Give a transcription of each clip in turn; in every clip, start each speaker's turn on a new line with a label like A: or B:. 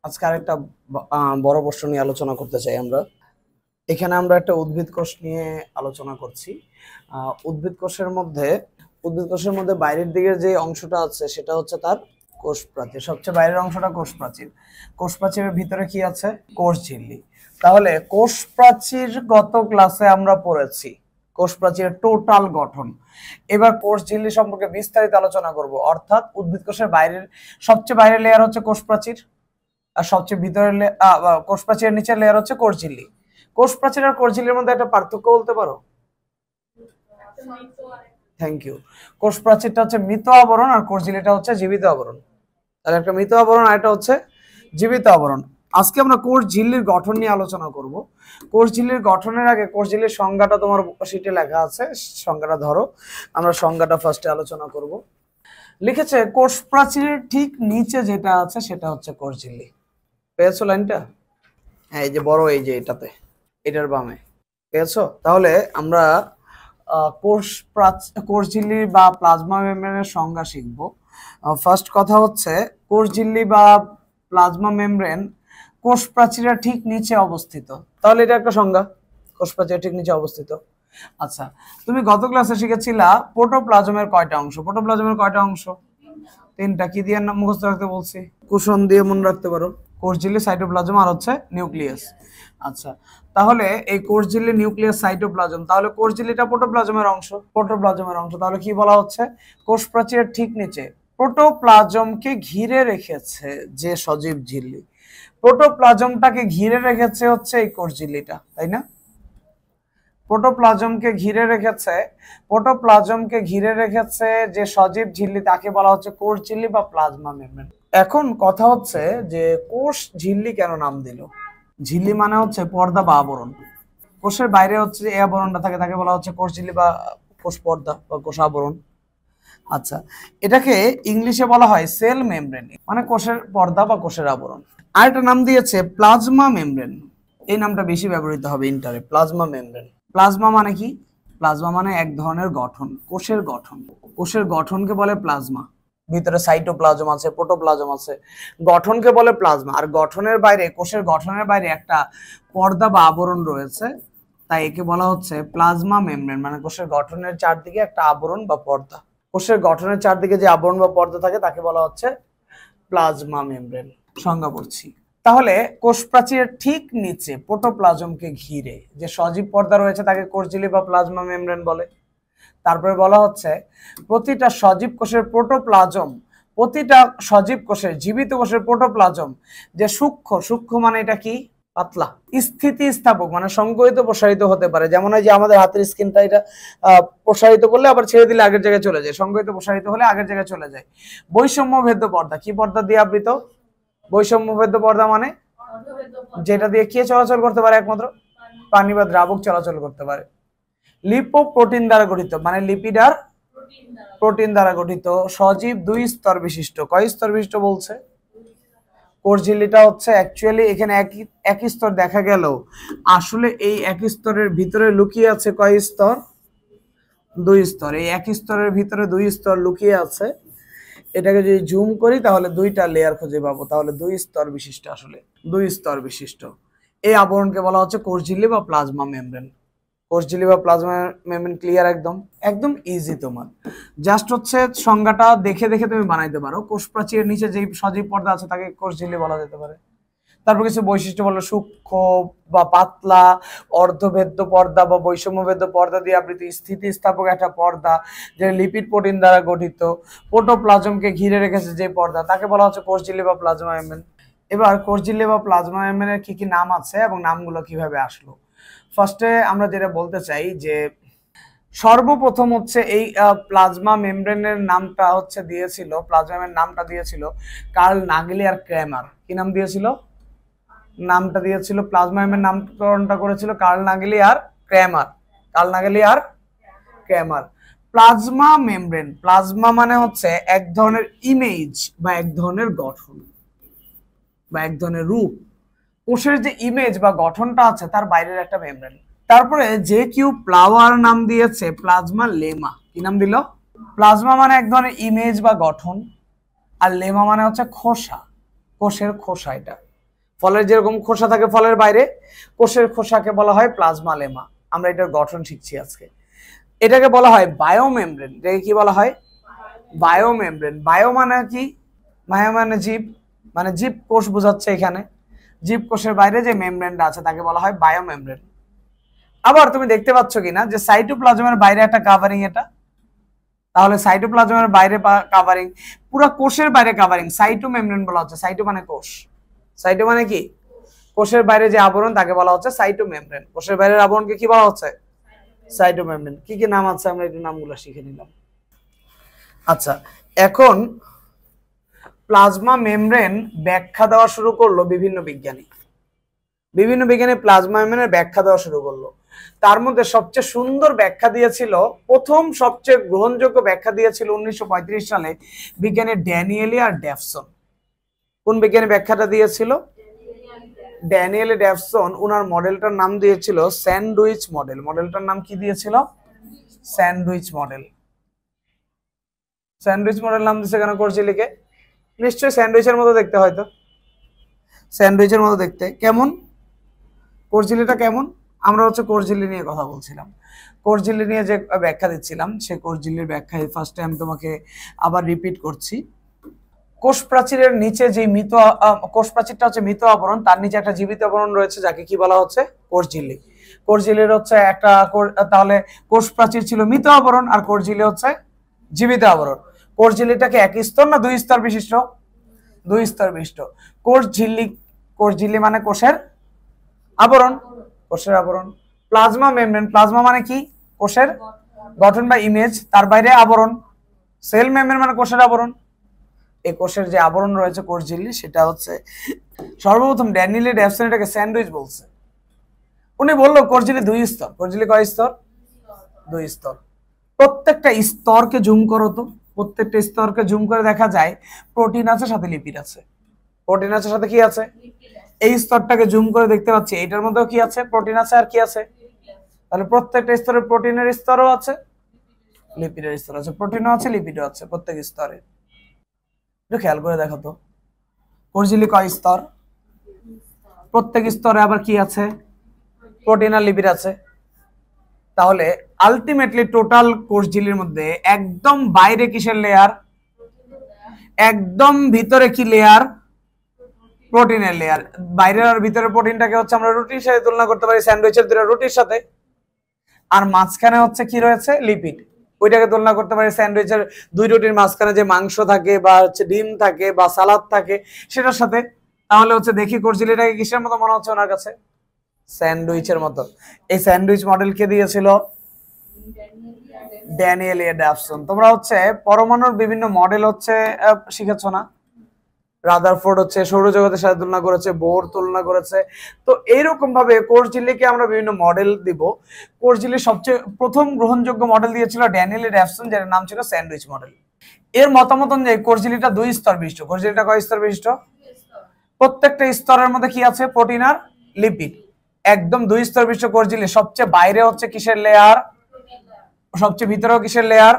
A: আজকে আরেকটা বড় প্রশ্ন নিয়ে আলোচনা করতে চাই আমরা। এখানে আমরা একটা উদ্ভিদ কোষ নিয়ে আলোচনা করছি। উদ্ভিদ কোষের মধ্যে বাইরের দিকের যে অংশটা আছে সেটা হচ্ছে তার কোষ প্রাচীর। সবচেয়ে বাইরের অংশটা কোষ প্রাচীর। কোষ প্রাচীরের ভিতরে কি আছে? কোষ ঝিল্লি। তাহলে কোষ প্রাচীর গত ক্লাসে আমরা পড়েছি কোষ প্রাচীরের টোটাল গঠন। এবার কোষ ঝিল্লি সম্পর্কে বিস্তারিত আলোচনা করব। অর্থাৎ উদ্ভিদ কোষের বাইরের সবচেয়ে বাইরের লেয়ার হচ্ছে কোষ প্রাচীর, আর সবচেয়ে ভিতরের কোষ প্রাচীরের নিচের লেয়ার হচ্ছে কোষ ঝিল্লি। কোষ প্রাচীর আর কোষ ঝিল্লির মধ্যে একটা পার্থক্য বলতে পারো? Thank you. কোষ প্রাচীরটা হচ্ছে মৃত আবরণ আর কোষ ঝিল্লিটা হচ্ছে জীবিত আবরণ। তাহলে একটা মৃত আবরণ আর একটা হচ্ছে জীবিত আবরণ। আজকে আমরা কোষ ঝিল্লির গঠন নিয়ে আলোচনা করব। কোষ ঝিল্লির গঠনের আগে কোষ ঝিল্লির সংজ্ঞাটা তোমার শীটে লেখা আছে, সংজ্ঞাটা ধরো। আমরা সংজ্ঞাটা ফার্স্টে আলোচনা করব। লিখেছে কোষ প্রাচীরের ঠিক নিচে যেটা আছে সেটা হচ্ছে কোষ ঝিল্লি। পেয়েছো লাইনটা? হ্যাঁ, এই যে বড়, এই যে এটার বামে পেয়েছো? তাহলে আমরা কোষ ঝিল্লি বা প্লাজমা মেমব্রেনের সংজ্ঞা শিখব। ফার্স্ট কথা হচ্ছে কোষ ঝিল্লি বা প্লাজমা মেমব্রেন কোষ প্রাচীরের ঠিক নিচে অবস্থিত। তাহলে এটা একটা সংজ্ঞা, কোষ প্রাচীরের ঠিক নিচে অবস্থিত। আচ্ছা, তুমি গত ক্লাসে শিখেছিলা প্রোটোপ্লাজমের কয়টা অংশ? প্রোটোপ্লাজমের কয়টা অংশ? তিনটা। কি দিয়ে নাম মুখস্থ রাখতে বলছি? কুশন দিয়ে মনে রাখতে পারো। কোষ ঝিল্লি, সাইটোপ্লাজম আর হচ্ছে নিউক্লিয়াস। আচ্ছা, তাহলে এই কোষ ঝিল্লি, নিউক্লিয়াস, সাইটোপ্লাজম, তাহলে কোষ ঝিল্লিটা প্রোটোপ্লাজমের অংশ। প্রোটোপ্লাজমের অংশ তাহলে কি বলা হচ্ছে? কোষ প্রাচীরের ঠিক নিচে প্রোটোপ্লাজমকে ঘিরে রেখেছে যে সজীব ঝিল্লি, প্রোটোপ্লাজমটাকে ঘিরে রেখেছে হচ্ছে এই কোষ ঝিল্লিটা, তাই না? প্রোটোপ্লাজমকে ঘিরে রেখেছে যে সজীব ঝিল্লি তাকে বলা হচ্ছে কোষ ঝিল্লি বা প্লাজমা মেমব্রেন। এখন কথা হচ্ছে যে কোষ ঝিল্লি কেন নাম দিল? ঝিল্লি মানে হচ্ছে পর্দা বা আবরণ। কোষের বাইরে হচ্ছে এই আবরণটা থাকে, তাকে বলা হচ্ছে কোষ ঝিল্লি বা কোষ পর্দা বা কোষ আবরণ। আচ্ছা, এটাকে ইংলিশে বলা হয় সেল মেমব্রেন, মানে কোষের পর্দা বা কোষের আবরণ। আর একটা নাম দিয়েছে প্লাজমা মেমব্রেন। এই নামটা বেশি ব্যবহৃত হবে ইন্টারে, প্লাজমা মেমব্রেন। প্লাজমা মানে কি? প্লাজমা মানে এক ধরনের গঠন, কোষের গঠন। কোষের গঠনকে বলে প্লাজমা। ভিতরে সাইটোপ্লাজম আছে, প্রোটোপ্লাজম আছে, গঠনকে বলে প্লাজমা। আর গঠনের বাইরে, কোষের গঠনের বাইরে একটা পর্দা বা আবরণ রয়েছে, তাই একে বলা হচ্ছে প্লাজমা মেমব্রেন, মানে কোষের গঠনের চারদিকে একটা আবরণ বা পর্দা। কোষের গঠনের চারদিকে যে আবরণ বা পর্দা থাকে তাকে বলা হচ্ছে প্লাজমা মেমব্রেন। সংজ্ঞা পড়ছি। তাহলে কোষ প্রাচীরের ঠিক নিচে প্রোটোপ্লাজমকে ঘিরে যে সজীব পর্দা রয়েছে তাকে কোষ ঝিল্লি বা প্লাজমা মেমব্রেন বলে। তারপরে বলা হচ্ছে প্রতিটা সজীব কোষের প্রোটোপ্লাজম, প্রতিটা সজীব কোষের, জীবিত কোষের প্রোটোপ্লাজম যে সূক্ষ্ম মানে এটা কি? পাতলা। স্থিতিস্থাপক মানে সংকুচিত প্রসারিত হতে পারে। যেমন এই যে আমাদের হাতের স্কিনটা, এটা প্রসারিত করলে আবার ছেড়ে দিলে আগের জায়গায় চলে যায়, সংকুচিত প্রসারিত হলে আগের জায়গায় চলে যায়। বৈষম্য ভেদ্য পর্দা, কি পর্দা দিয়ে আবৃত? বৈষম্য ভেদ্য পর্দা মানে যেটা দিয়ে কে চলাচল করতে পারে? একমাত্র পানি বা দ্রাবক চলাচল করতে পারে। লিপোপ্রোটিন দ্বারা গঠিত, মানে লিপিড আর প্রোটিন দ্বারা গঠিত সজীব দুই স্তর বিশিষ্ট। কয় স্তর বিশিষ্ট বলছে? কোষ ঝিল্লিটা হচ্ছে অ্যাকচুয়ালি এখানে একই স্তর দেখা গেল, আসলে এই একই স্তরের ভিতরে লুকিয়ে আছে কয় স্তর? দুই স্তর। এই একই স্তরের ভিতরে দুই স্তর লুকিয়ে আছে। এটাকে যদি জুম করি তাহলে দুইটা লেয়ার খুঁজে পাবো। তাহলে দুই স্তর বিশিষ্ট, আসলে দুই স্তর বিশিষ্ট এই আবরণকে বলা হচ্ছে কোষ ঝিল্লি বা প্লাজমা মেমব্রেন। কোষ ঝিল্লি বা প্লাজমা মেমব্রেন ক্লিয়ার? একদম একদম ইজি। তোমার জাস্ট হচ্ছে সংজ্ঞাটা দেখে দেখে তুমি বানাইতে পারো। কোষ প্রাচীরের নিচে যে সজীব পর্দা আছে তাকে কোষ ঝিল্লি বলা যেতে পারে। তারপর কিছু বৈশিষ্ট্য বললো, সূক্ষ্ম বা পাতলা, অর্ধভেদ্য পর্দা বা বৈষম্যভেদ্য পর্দা দিয়ে আবৃত, স্থিতিস্থাপক একটা পর্দা যে লিপিড প্রোটিন দ্বারা গঠিত, প্রোটোপ্লাজমকে ঘিরে রেখেছে যে পর্দা তাকে বলা হচ্ছে কোষ ঝিল্লি বা প্লাজমা মেমব্রেন। এবার কোষ ঝিল্লি বা প্লাজমা মেমব্রেনের কি কি নাম আছে এবং নামগুলো কিভাবে আসলো? ফার্স্টে আমরা যেটা বলতে চাই যে সর্বপ্রথম হচ্ছে এই প্লাজমা মেমব্রেনের নামটা হচ্ছে দিয়েছিল, প্লাজমার নামটা দিয়েছিল কার্ল নাগেলি আর ক্র্যামার। কি নাম দিয়েছিল? নামটা দিয়েছিল, প্লাজমা মেমব্রেনের নামকরণটা করেছিল কার্ল নাগেলি আর ক্র্যামার। কার্ল নাগেলি আর ক্র্যামার। প্লাজমা মেমব্রেন, প্লাজমা মানে হচ্ছে এক ধরনের ইমেজ বা এক ধরনের গঠন বা এক ধরনের রূপ। কোষের যে ইমেজ বা গঠনটা আছে তার বাইরের একটা মেমব্রেন। তারপরে যে কিউ ফ্লাওয়ার নাম দিয়েছে প্লাজমা লেমা। কি নাম দিল? প্লাজমা মানে এক ধরনের ইমেজ বা গঠন, আর লেমা মানে হচ্ছে খোসা। কোষের খোসা। এটা ফলের যেরকম খোসা থাকে ফলের বাইরে, কোষের খোসাকে বলা হয় প্লাজমা লেমা। আমরা এটার গঠন শিখছি আজকে। এটাকে বলা হয় বায়োমেমব্রেন। এটাকে কি বলা হয়? বায়োমেমব্রেন। বায়ো মানে কি? বায়ো মানে জীব, মানে জীব কোষ বোঝাচ্ছে এখানে। জীব কোষের বাইরে যে মেমব্রেনটা আছে তাকে বলা হয় বায়োমেমব্রেন। আবার তুমি দেখতে পাচ্ছ কিনা যে সাইটোপ্লাজমের বাইরে একটা কাভারিং, এটা তাহলে সাইটোপ্লাজমের বাইরে কাভারিং, পুরো কোষের বাইরে কাভারিং সাইটোমেমব্রেন বলা হচ্ছে। সাইটো মানে কোষ, সাইটো মানে কি? কোষের বাইরে যে আবরণ তাকে বলা হচ্ছে সাইটোমেমব্রেন। কোষের বাইরের আবরণকে কি বলা হচ্ছে? সাইটোমেমব্রেন। কি কি নাম আছে আমরা একটু নামগুলো শিখে নিলাম। আচ্ছা, এখন প্লাজমা মেমব্রেন ব্যাখ্যা দেওয়া শুরু করলো বিভিন্ন বিজ্ঞানী। বিভিন্ন বিজ্ঞানী প্লাজমা মেমব্রেনের ব্যাখ্যা দেওয়া শুরু করলো। তার মধ্যে সবচেয়ে সুন্দর ব্যাখ্যা দিয়েছিল, প্রথম সবচেয়ে গ্রহণযোগ্য ব্যাখ্যা দিয়েছিল 1935 সালে বিজ্ঞানী ড্যানিয়েলি আর ডেভসন। কোন বিজ্ঞানী ব্যাখ্যাটা দিয়েছিল? ড্যানিয়েলি ডেভসন। উনার মডেলটার নাম দিয়েছিল স্যান্ডউইচ মডেল। মডেলটার নাম কি দিয়েছিল? Sandwich model. স্যান্ডউইচ মডেল নাম দিয়েছে কেন কোর্জিলিকে? নিশ্চয়ই স্যান্ডউইচের মতো দেখতে, হয়তো স্যান্ডউইচের মতো দেখতে। কেমন কোর্জিলিটা কেমন? আমরা হচ্ছে কোর্জিলি নিয়ে কথা বলছিলাম। কোর্জিলি নিয়ে যে ব্যাখ্যা দিচ্ছিলাম, সে কোর্জিলির ব্যাখ্যা ফার্স্ট টাইম তোমাকে আবার রিপিট করছি। কোষ প্রাচীরের নিচে যে মৃত, কোষ প্রাচীরটা হচ্ছে মৃত আবরণ, তার নিচে একটা জীবিত আবরণ রয়েছে যাকে কি বলা হচ্ছে? কোষঝিল্লি। কোষঝিল্লির হচ্ছে একটা, তাহলে কোষ প্রাচীর ছিল মৃত আবরণ আর কোষঝিল্লি হচ্ছে জীবিত আবরণ। কোষঝিল্লিটাকে এক স্তর না দুই স্তর বিশিষ্ট? দুই স্তর বিশিষ্ট। কোষঝিল্লি, কোষঝিল্লি মানে কোষের আবরণ, কোষের আবরণ। প্লাজমা মেমব্রেন, প্লাজমা মানে কি? কোষের গঠন বা ইমেজ, তার বাইরে আবরণ। সেল মেমব্রেন মানে কোষের আবরণ। এই কোষের যে আবরণ রয়েছে কোষঝিল্লি, সেটা হচ্ছে সর্বপ্রথম ড্যানিয়েলি ডেভসন এটাকে স্যান্ডউইচ বলছে। উনি বললো কোষঝিল্লি দুই স্তর। কোষঝিল্লি কয় স্তর? দুই স্তর। প্রত্যেকটা স্তরকে জুম করো তো, প্রত্যেকটা স্তরকে জুম করে দেখা যায় প্রোটিন আছে, সাথে লিপিড আছে। প্রোটিন আছে, সাথে কি আছে? এই স্তরটাকে জুম করে দেখতে পাচ্ছি, এটার মধ্যেও কি আছে? প্রোটিন আছে। আর কি আছে? তাহলে প্রত্যেকটা স্তরে প্রোটিনের স্তরও আছে, লিপিডের স্তর আছে। প্রোটিনও আছে, লিপিডও আছে প্রত্যেক স্তরে। একটু খেয়াল করে দেখো তো, কোষঝিল্লি কয় স্তর? প্রত্যেক স্তরে আবার কি আছে? প্রোটিন আর লিপিড আছে। তাহলে আলটিমেটলি টোটাল কোষঝিল্লির মধ্যে একদম বাইরে কিসের লেয়ার? একদম ভিতরে কি লেয়ার? প্রোটিনের লেয়ার। বাইরের আর ভিতরের প্রোটিনটাকে হচ্ছে আমরা রুটির সাথে তুলনা করতে পারি, স্যান্ডউইচের দুটো রুটির সাথে। আর মাঝখানে হচ্ছে কি রয়েছে? লিপিড। ওইটাকে তুলনা করতে পারি স্যান্ডউইচের দুই রুটির মাঝখানে যে মাংস থাকে বা হচ্ছে ডিম থাকে বা সালাদ থাকে সেটার সাথে। তাহলে হচ্ছে দেখি কোষঝিল্লিটাকে কিসের মতো মনে হচ্ছে ওনার কাছে? স্যান্ডউইচের মতো। এই স্যান্ডউইচ মডেল কে দিয়েছিল? ড্যানিয়েলি ডেভসন। তোমরা হচ্ছে পরমাণুর বিভিন্ন মডেল হচ্ছে শিখেছো না? রাদারফোর্ড হচ্ছে সৌরজগতের সাথে তুলনা করেছে, বোর তুলনা করেছে। তো এইরকম ভাবে কোষঝিল্লিকে আমরা বিভিন্ন মডেল দিব। কোষঝিল্লির সবচেয়ে প্রথম গ্রহণযোগ্য মডেল দিয়েছিল ড্যানিয়েলি ডেভসন, যার নাম ছিল স্যান্ডউইচ মডেল। এর মতামত অনুযায়ী কোষঝিল্লিটা দুই স্তর বিশিষ্ট। কোষঝিল্লিটা কয় স্তর বিশিষ্ট? প্রত্যেকটা স্তরের মধ্যে কি আছে? প্রোটিন আর লিপিড। একদম দুই স্তর বিশিষ্ট কোষঝিল্লি। সবচেয়ে বাইরে হচ্ছে কিসের লেয়ার? সবচেয়ে ভিতরেও কিসের লেয়ার?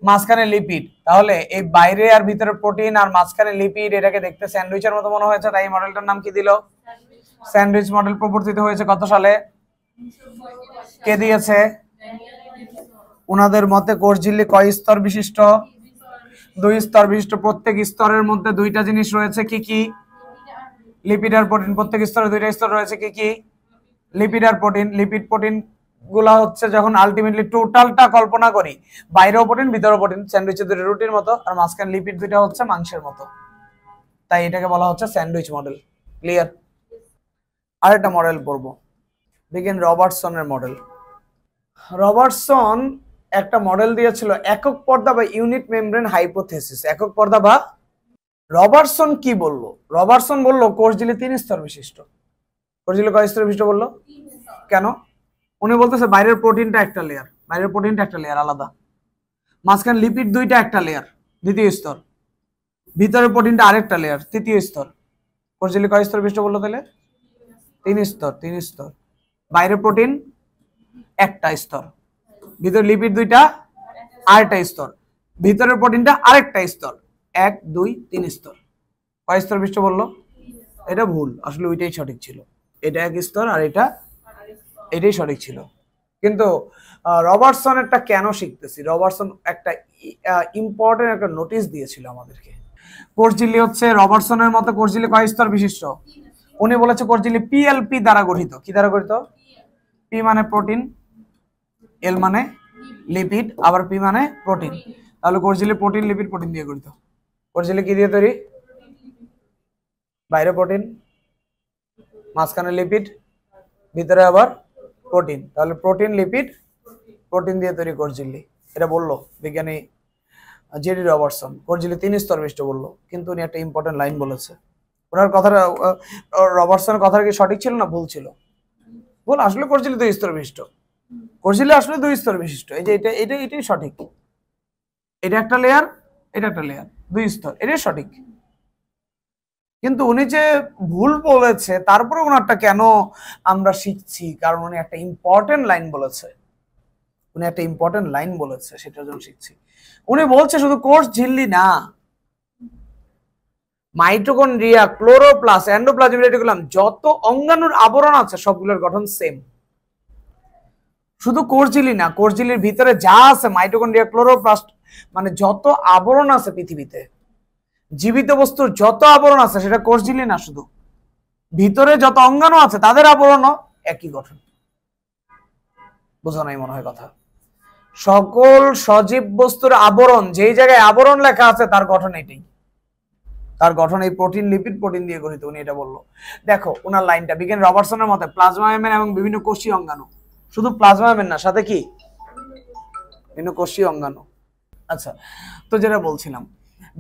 A: মাঝখানে লিপিড। তাহলে এই বাইরে আর ভিতরে প্রোটিন আর মাঝখানে লিপিড, এটাকে দেখতে স্যান্ডউইচের মতো মনে হয়েছে, তাই এই মডেলটার নাম কি দিল? Sandwich model. প্রবর্তিত হয়েছে কত সালে? কে দিয়েছে? উনাদের মতে কোষঝিল্লি কয় স্তর বিশিষ্ট? দুই স্তর বিশিষ্ট। প্রত্যেক স্তরের মধ্যে দুইটা জিনিস রয়েছে, কি কি? লিপিড আর প্রোটিন। প্রত্যেক স্তরে দুইটা স্তর রয়েছে, কি কি? লিপিড আর প্রোটিন। লিপিড প্রোটিন গুলা হচ্ছে যখন আলটিমেটলি টোটালটা কল্পনা করি, বাইরেও প্রোটিন ভিতরেও প্রোটিন, স্যান্ডউইচের দুটো রুটির মতো, আর মাঝখানে লিপিড দুইটা হচ্ছে মাংসের মতো। তাই এটাকে বলা হচ্ছে স্যান্ডউইচ মডেল। ক্লিয়ার? আরেকটা মডেল পড়বো, দেখেন রবার্টসনের মডেল। রবার্টসন একটা মডেল দিয়েছিল একক পর্দা বা ইউনিট মেমব্রেন হাইপোথেসিস। একক পর্দা বা, রবার্টসন কি বললো? রবার্টসন বললো কোষঝিল্লি তিন স্তর বিশিষ্ট। কোষঝিল্লি কয় স্তর বিশিষ্ট বললো? কেন? উনি বলতেছে বাইরের প্রোটিনটা একটা লেয়ার, বাইরের প্রোটিনটা একটা লেয়ার আলাদা, মাঝখানে লিপিড দুইটা একটা লেয়ার দ্বিতীয় স্তর, ভিতরের প্রোটিনটা আরেকটা লেয়ার তৃতীয় স্তর। কোষঝিল্লি কয় স্তর বিশিষ্ট বললো তাহলে? তিন স্তর। তিন স্তর। বাইরের প্রোটিন একটা স্তর, ভিতরে লিপিড দুইটা আরেকটা স্তর, ভিতরের প্রোটিনটা আরেকটা স্তর। এক দুই তিন স্তর। কয় স্তর বিশিষ্ট বললো? এটা ভুল, আসলে ওইটাই সঠিক ছিল। এটা এক স্তর আর এটাই সঠিক ছিল। কিন্তু রবার্টসনেরটা কেন শিখতেছি, রবার্টসন একটা ইম্পর্টেন্ট একটা নোটিশ দিয়েছিল আমাদেরকে। কোষ ঝিল্লি হচ্ছে রবার্টসনের মতে কোষ ঝিল্লি কয় স্তর বিশিষ্ট? উনি বলেছে কোষ ঝিল্লি পিএলপি দ্বারা গঠিত। কি দ্বারা গঠিত? পি মানে প্রোটিন, এল মানে লিপিড, আবার পি মানে প্রোটিন। তাহলে কোষ ঝিল্লি প্রোটিন লিপিড প্রোটিন দিয়ে গঠিত। কোষ ঝিল্লি কি দিয়ে তৈরি? বাইরে প্রোটিন, মাঝখানে লিপিড, ভিতরে আবার প্রোটিন। তাহলে প্রোটিন লিপিড প্রোটিন দিয়ে তৈরি কোষ ঝিল্লি। এটা বললো বিজ্ঞানী জেডি রবার্টসন। কোষ ঝিল্লি 3 স্তর বিশিষ্ট বললো, কিন্তু উনি একটা ইম্পর্টেন্ট লাইন বলেছে। ওনার কথাটা রবার্টসনের কথা কি সঠিক ছিল না ভুল ছিল? ভুল। আসলে কোষ ঝিল্লি 2 স্তর বিশিষ্ট। কোষ ঝিল্লি আসলে 2 স্তর বিশিষ্ট। এই যে এটাই সঠিক। এটা একটা লেয়ার, এটা একটা লেয়ার, 2 স্তর, এটাই সঠিক। কিন্তু উনি যে ভুল বলেছে তারপরে ওনারটা কেন আমরা শিখছি? কারণ উনি একটা ইম্পর্টেন্ট লাইন বলেছে। সেটার জন্য শিখছি। উনি বলছে শুধু কোষ ঝিল্লি না, মাইটোকন্ড্রিয়া, ক্লোরোপ্লাস্ট, এন্ডোপ্লাজমিক রেটিকুলাম, যত অঙ্গাণুর আবরণ আছে সবগুলোর গঠন সেম। শুধু কোষ ঝিল্লি না, কোষ ঝিল্লির ভিতরে যা আছে মাইটোকন্ড্রিয়া, ক্লোরোপ্লাস্ট, মানে যত আবরণ আছে পৃথিবীতে, জীবিত বস্তুর যত আবরণ আছে সেটা কোষ ঝিল্লি না, শুধু ভিতরে যত অঙ্গাণু আছে তাদের আবরণও একই গঠন। বোঝা নাই মনে হয় কথা? সকল সজীব বস্তুর আবরণ, যেই জায়গায় আবরণ লেখা আছে তার গঠন এটাই। তার গঠন এই প্রোটিন লিপিড প্রোটিন দিয়ে গঠিত। উনি এটা বললো। দেখো ওনার লাইনটা, বিজ্ঞানী রবার্টসনের মতে প্লাজমা মেমব্রেন এবং বিভিন্ন কোষীয় অঙ্গাণু, শুধু প্লাজমা মেমব্রেন না, সাথে কি বিভিন্ন কোষীয় অঙ্গাণু। আচ্ছা, তো যেটা বলছিলাম,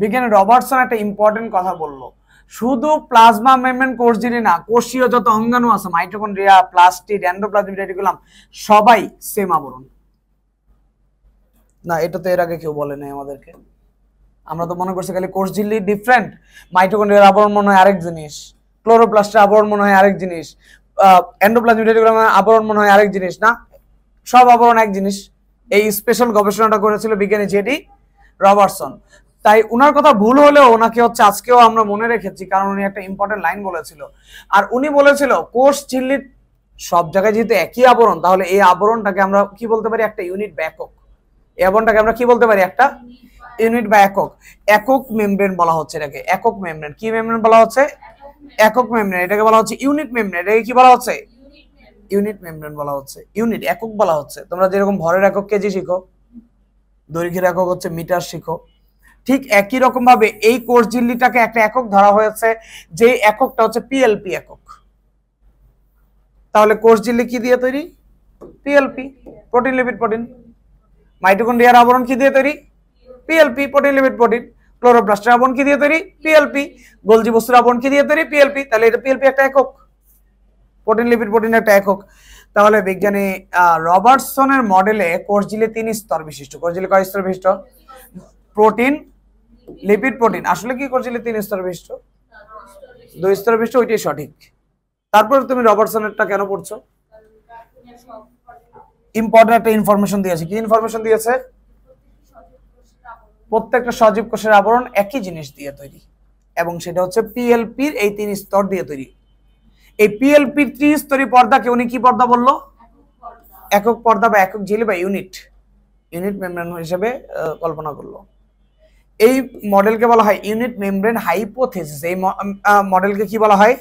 A: বিজ্ঞানী রবার্টসন একটা ইম্পর্টেন্ট কথা বললো, শুধু প্লাজমা মেমব্রেন কোষ ঝিল্লি না, কোষীয় যত অঙ্গাণু আছে মাইটোকন্ড্রিয়া, প্লাস্টিড, এন্ডোপ্লাজমিক রেটিকুলাম, সবাই সেম আবরণ। না, এটা তো এর আগে কেউ বলে নাই আমাদেরকে। আমরা তো মনে করছি খালি কোষ ঝিল্লি ডিফারেন্ট, মাইটোকন্ড্রিয়ার আবরণ মনে হয় আরেক জিনিস, ক্লোরোপ্লাস্টের আবরণ মনে হয় আরেক জিনিস, এন্ডোপ্লাজমিক রেটিকুলামের আবরণ মনে হয় আরেক জিনিস। না, সব আবরণ এক জিনিস। এই স্পেশাল গবেষণাটা করেছিল বিজ্ঞানী জেডি রবার্টসন। তাই উনার কথা ভুল হলেও ওনাকে হচ্ছে আজকেও আমরা মনে রেখেছি, কারণ উনি একটা ইম্পর্টেন্ট লাইন বলেছিল। আর উনি বলেছিল কোষ ঝিল্লির সব জায়গায় যেহেতু একই আবরণ, তাহলে এই আবরণটাকে আমরা কি বলতে পারি? একটা ইউনিট বা একক। এই আবরণটাকে আমরা কি বলতে পারি? একটা ইউনিট বা একক। একক মেমব্রেন বলা হচ্ছে এটাকে, একক মেমব্রেন। কি মেমব্রেন বলা হচ্ছে? একক মেমব্রেন। এটাকে বলা হচ্ছে ইউনিট মেমব্রেন। এটাকে কি বলা হচ্ছে? ইউনিট মেমব্রেন বলা হচ্ছে। ইউনিট, একক বলা হচ্ছে। তোমরা যেরকম ভরের একক কেজি শিখো, দৈর্ঘ্যের একক হচ্ছে মিটার শিখো, ঠিক একই রকম ভাবে এই কোষ ঝিল্লিটাকে একটা একক ধরা হয়েছে, যে এককটা হচ্ছে পিএলপি একক। তাহলে কোষ ঝিল্লি কি দিয়ে তৈরি? PLP, protein lipid protein. মাইটোকন্ড্রিয়ার আবরণ কি দিয়ে তৈরি? PLP, protein lipid protein. ক্লোরোপ্লাস্টের আবরণ কি দিয়ে তৈরি? পিএলপি। গোলজি বস্তুর আবরণ কি দিয়ে তৈরি? পিএলপি। তাহলে এটা পিএলপি একটা একক, প্রোটিন লিপিড প্রোটিন একটা একক। তাহলে বিজ্ঞানী রবার্টসনের মডেলে কোষ ঝিল্লি 3 স্তর বিশিষ্ট। কোষ ঝিল্লি কয় স্তর বিশিষ্ট? Protein lipid protein. আসলে কি কোষ ঝিল্লি 3 স্তর বিশিষ্ট? 2 স্তর বিশিষ্ট, ওইটাই সঠিক। তারপর তুমি রবার্টসনেরটা কেন পড়ছো? ইম্পর্টেন্ট একটা ইনফরমেশন দিয়েছে। কি ইনফরমেশন দিয়েছে? প্রত্যেকটা সজীব কোষের আবরণ একই জিনিস দিয়ে তৈরি, এবং সেটা হচ্ছে পিএলপির এই 3 স্তর দিয়ে তৈরি। এই পিএলপির 3 স্তরী পর্দাকে উনি কি পর্দা বললো? একক পর্দা বা একক ঝিল্লি বা ইউনিট মেমব্রেন হিসেবে কল্পনা করলো। এই মডেলকে বলা হয় ইউনিট মেমব্রেন হাইপোথিসিস। এই মডেলকে কি বলা হয়?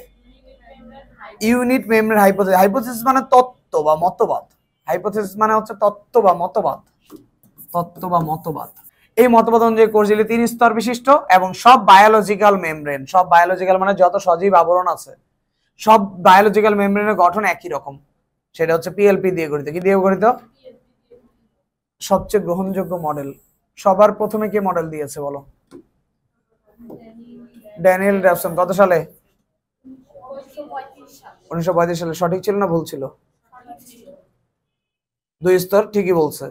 A: Unit membrane hypothesis. হাইপোথিসিস মানে তত্ত্ব বা মতবাদ। হাইপোথিসিস মানে হচ্ছে তত্ত্ব বা মতবাদ। এই মতবাদ অনুযায়ী কোষ ঝিল্লি 3 স্তর বিশিষ্ট, এবং সব বায়োলজিক্যাল মেমব্রেন, সব বায়োলজিক্যাল মানে যত সজীব আবরণ আছে, সব বায়োলজিক্যাল মেমব্রেনের গঠন একই রকম। সেটা হচ্ছে পিএলপি দিয়ে গঠিত। কি দিয়ে গঠিত? সবচেয়ে গ্রহণযোগ্য মডেল সবার প্রথমে কে মডেল দিয়েছে বলো? ড্যানিয়েল ডেভসন। কত সালে? 1935 সালে। সঠিক ছিল না ভুল ছিল? 2 স্তর, ঠিকই বলছে,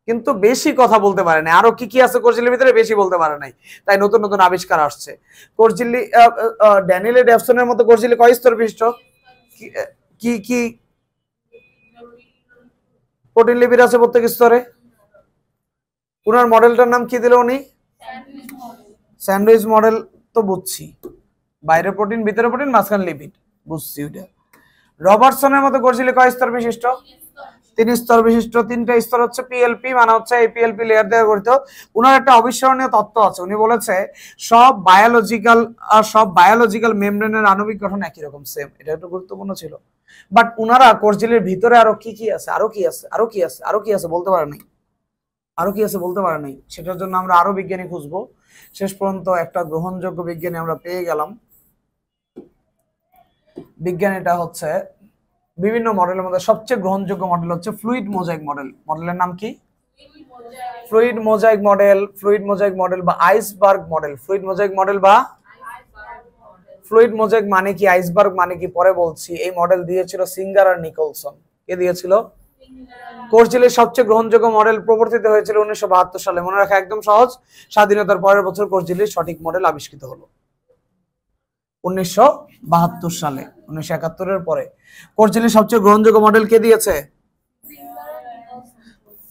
A: কিন্তু বেশি কথা বলতে পারে না। আরো কি কি আছে কোষ ঝিল্লির ভিতরে বেশি বলতে পারে নাই, তাই নতুন নতুন আবিষ্কার আসছে। কোষ ঝিল্লি ড্যানিয়েল ডেভসনের মতো কোষ ঝিল্লি কয় স্তর বিশিষ্ট? কি কি প্রোটিন লিপিড আছে প্রত্যেক স্তরে। উনার মডেলটার নাম কি দিল উনি? Sandwich model. তো বুঝছি, বাইরে প্রোটিন ভিতরে প্রোটিন মাঝখানে লিপিড, বুঝছি ওটা। রবার্টসনের মতো কোষ ঝিল্লি কয় স্তর বিশিষ্ট? 3 স্তর বিশিষ্ট। 3টা স্তর হচ্ছে পিএলপি, মানে হচ্ছে এই পিএলপি লেয়ার দিয়ে গঠিত। উনার একটা অবিস্মরণীয় তত্ত্ব আছে, উনি বলেছে সব বায়োলজিক্যাল মেমব্রেনের আণবিক গঠন একই রকম, সেম। এটা একটু গুরুত্বপূর্ণ ছিল। বাট উনারা কোষ ঝিল্লির ভিতরে আরো কি কি আছে, আরো কি আছে, আরো কি আছে, আরো কি আছে বলতে পারে নাই, আরো কি আছে বলতে পারে নাই। সেটার জন্য আমরা আরো বিজ্ঞানী খুঁজবো। শেষ পর্যন্ত একটা গ্রহণযোগ্য বিজ্ঞানী আমরা পেয়ে গেলাম। বিজ্ঞানীটা হচ্ছে বিভিন্ন মডেলের মধ্যে সবচেয়ে গ্রহণযোগ্য মডেল হচ্ছে ফ্লুইড মোজাইক মডেল। মডেলের নাম কি? Fluid mosaic model. Fluid mosaic model বা iceberg model. Fluid mosaic model বা ফ্লুইড মোজাইক মানে কি, আইসবার্গ মানে কি পরে বলছি। এই মডেল দিয়েছিল সিঙ্গার আর নিকলসন। কে দিয়েছিল? কোষ ঝিল্লির সবচেয়ে গ্রহণযোগ্য মডেল প্রবর্তিত হয়েছিল 1972 সালে। মনে রাখা একদম সহজ। স্বাধীনতার পরের বছর কোষ ঝিল্লির সঠিক মডেল আবিষ্কৃত হলো 1972 সালে। 1971 পরে কোষ ঝিল্লির সবচেয়ে গ্রহণযোগ্য মডেল কে দিয়েছে?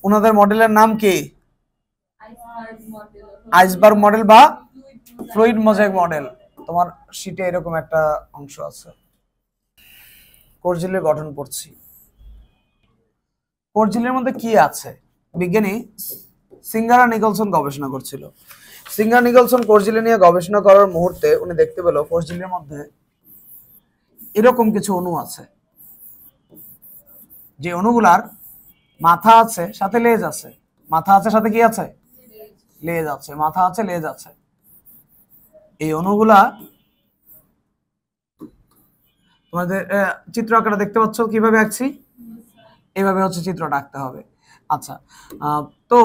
A: ওনাদের মডেলের নাম কি? আইসবার্গ মডেল বা ফ্লুইড মোজাইক মডেল। তোমার শীটে এরকম একটা অংশ আছে, কোষ ঝিল্লির গঠন পড়ছি। কোষ ঝিল্লির মধ্যে কি আছে? বিজ্ঞানী সিঙ্গার আর নিকলসন গবেষণা করছিল। সিঙ্গার নিকলসন কোষ ঝিল্লি নিয়ে গবেষণা করার মুহূর্তে উনি দেখতে পেল কোষ ঝিল্লির মধ্যে এরকম কিছু অণু আছে, যে অণুগুলার মাথা আছে সাথে লেজ আছে। মাথা আছে সাথে কি আছে? লেজ আছে। মাথা আছে, লেজ আছে। এই অণুগুলা তোমাদের চিত্র আকারে দেখতে পাচ্ছ, কিভাবে আঁকছি? এইভাবে হচ্ছে চিত্রটা আঁকতে হবে। আচ্ছা, তো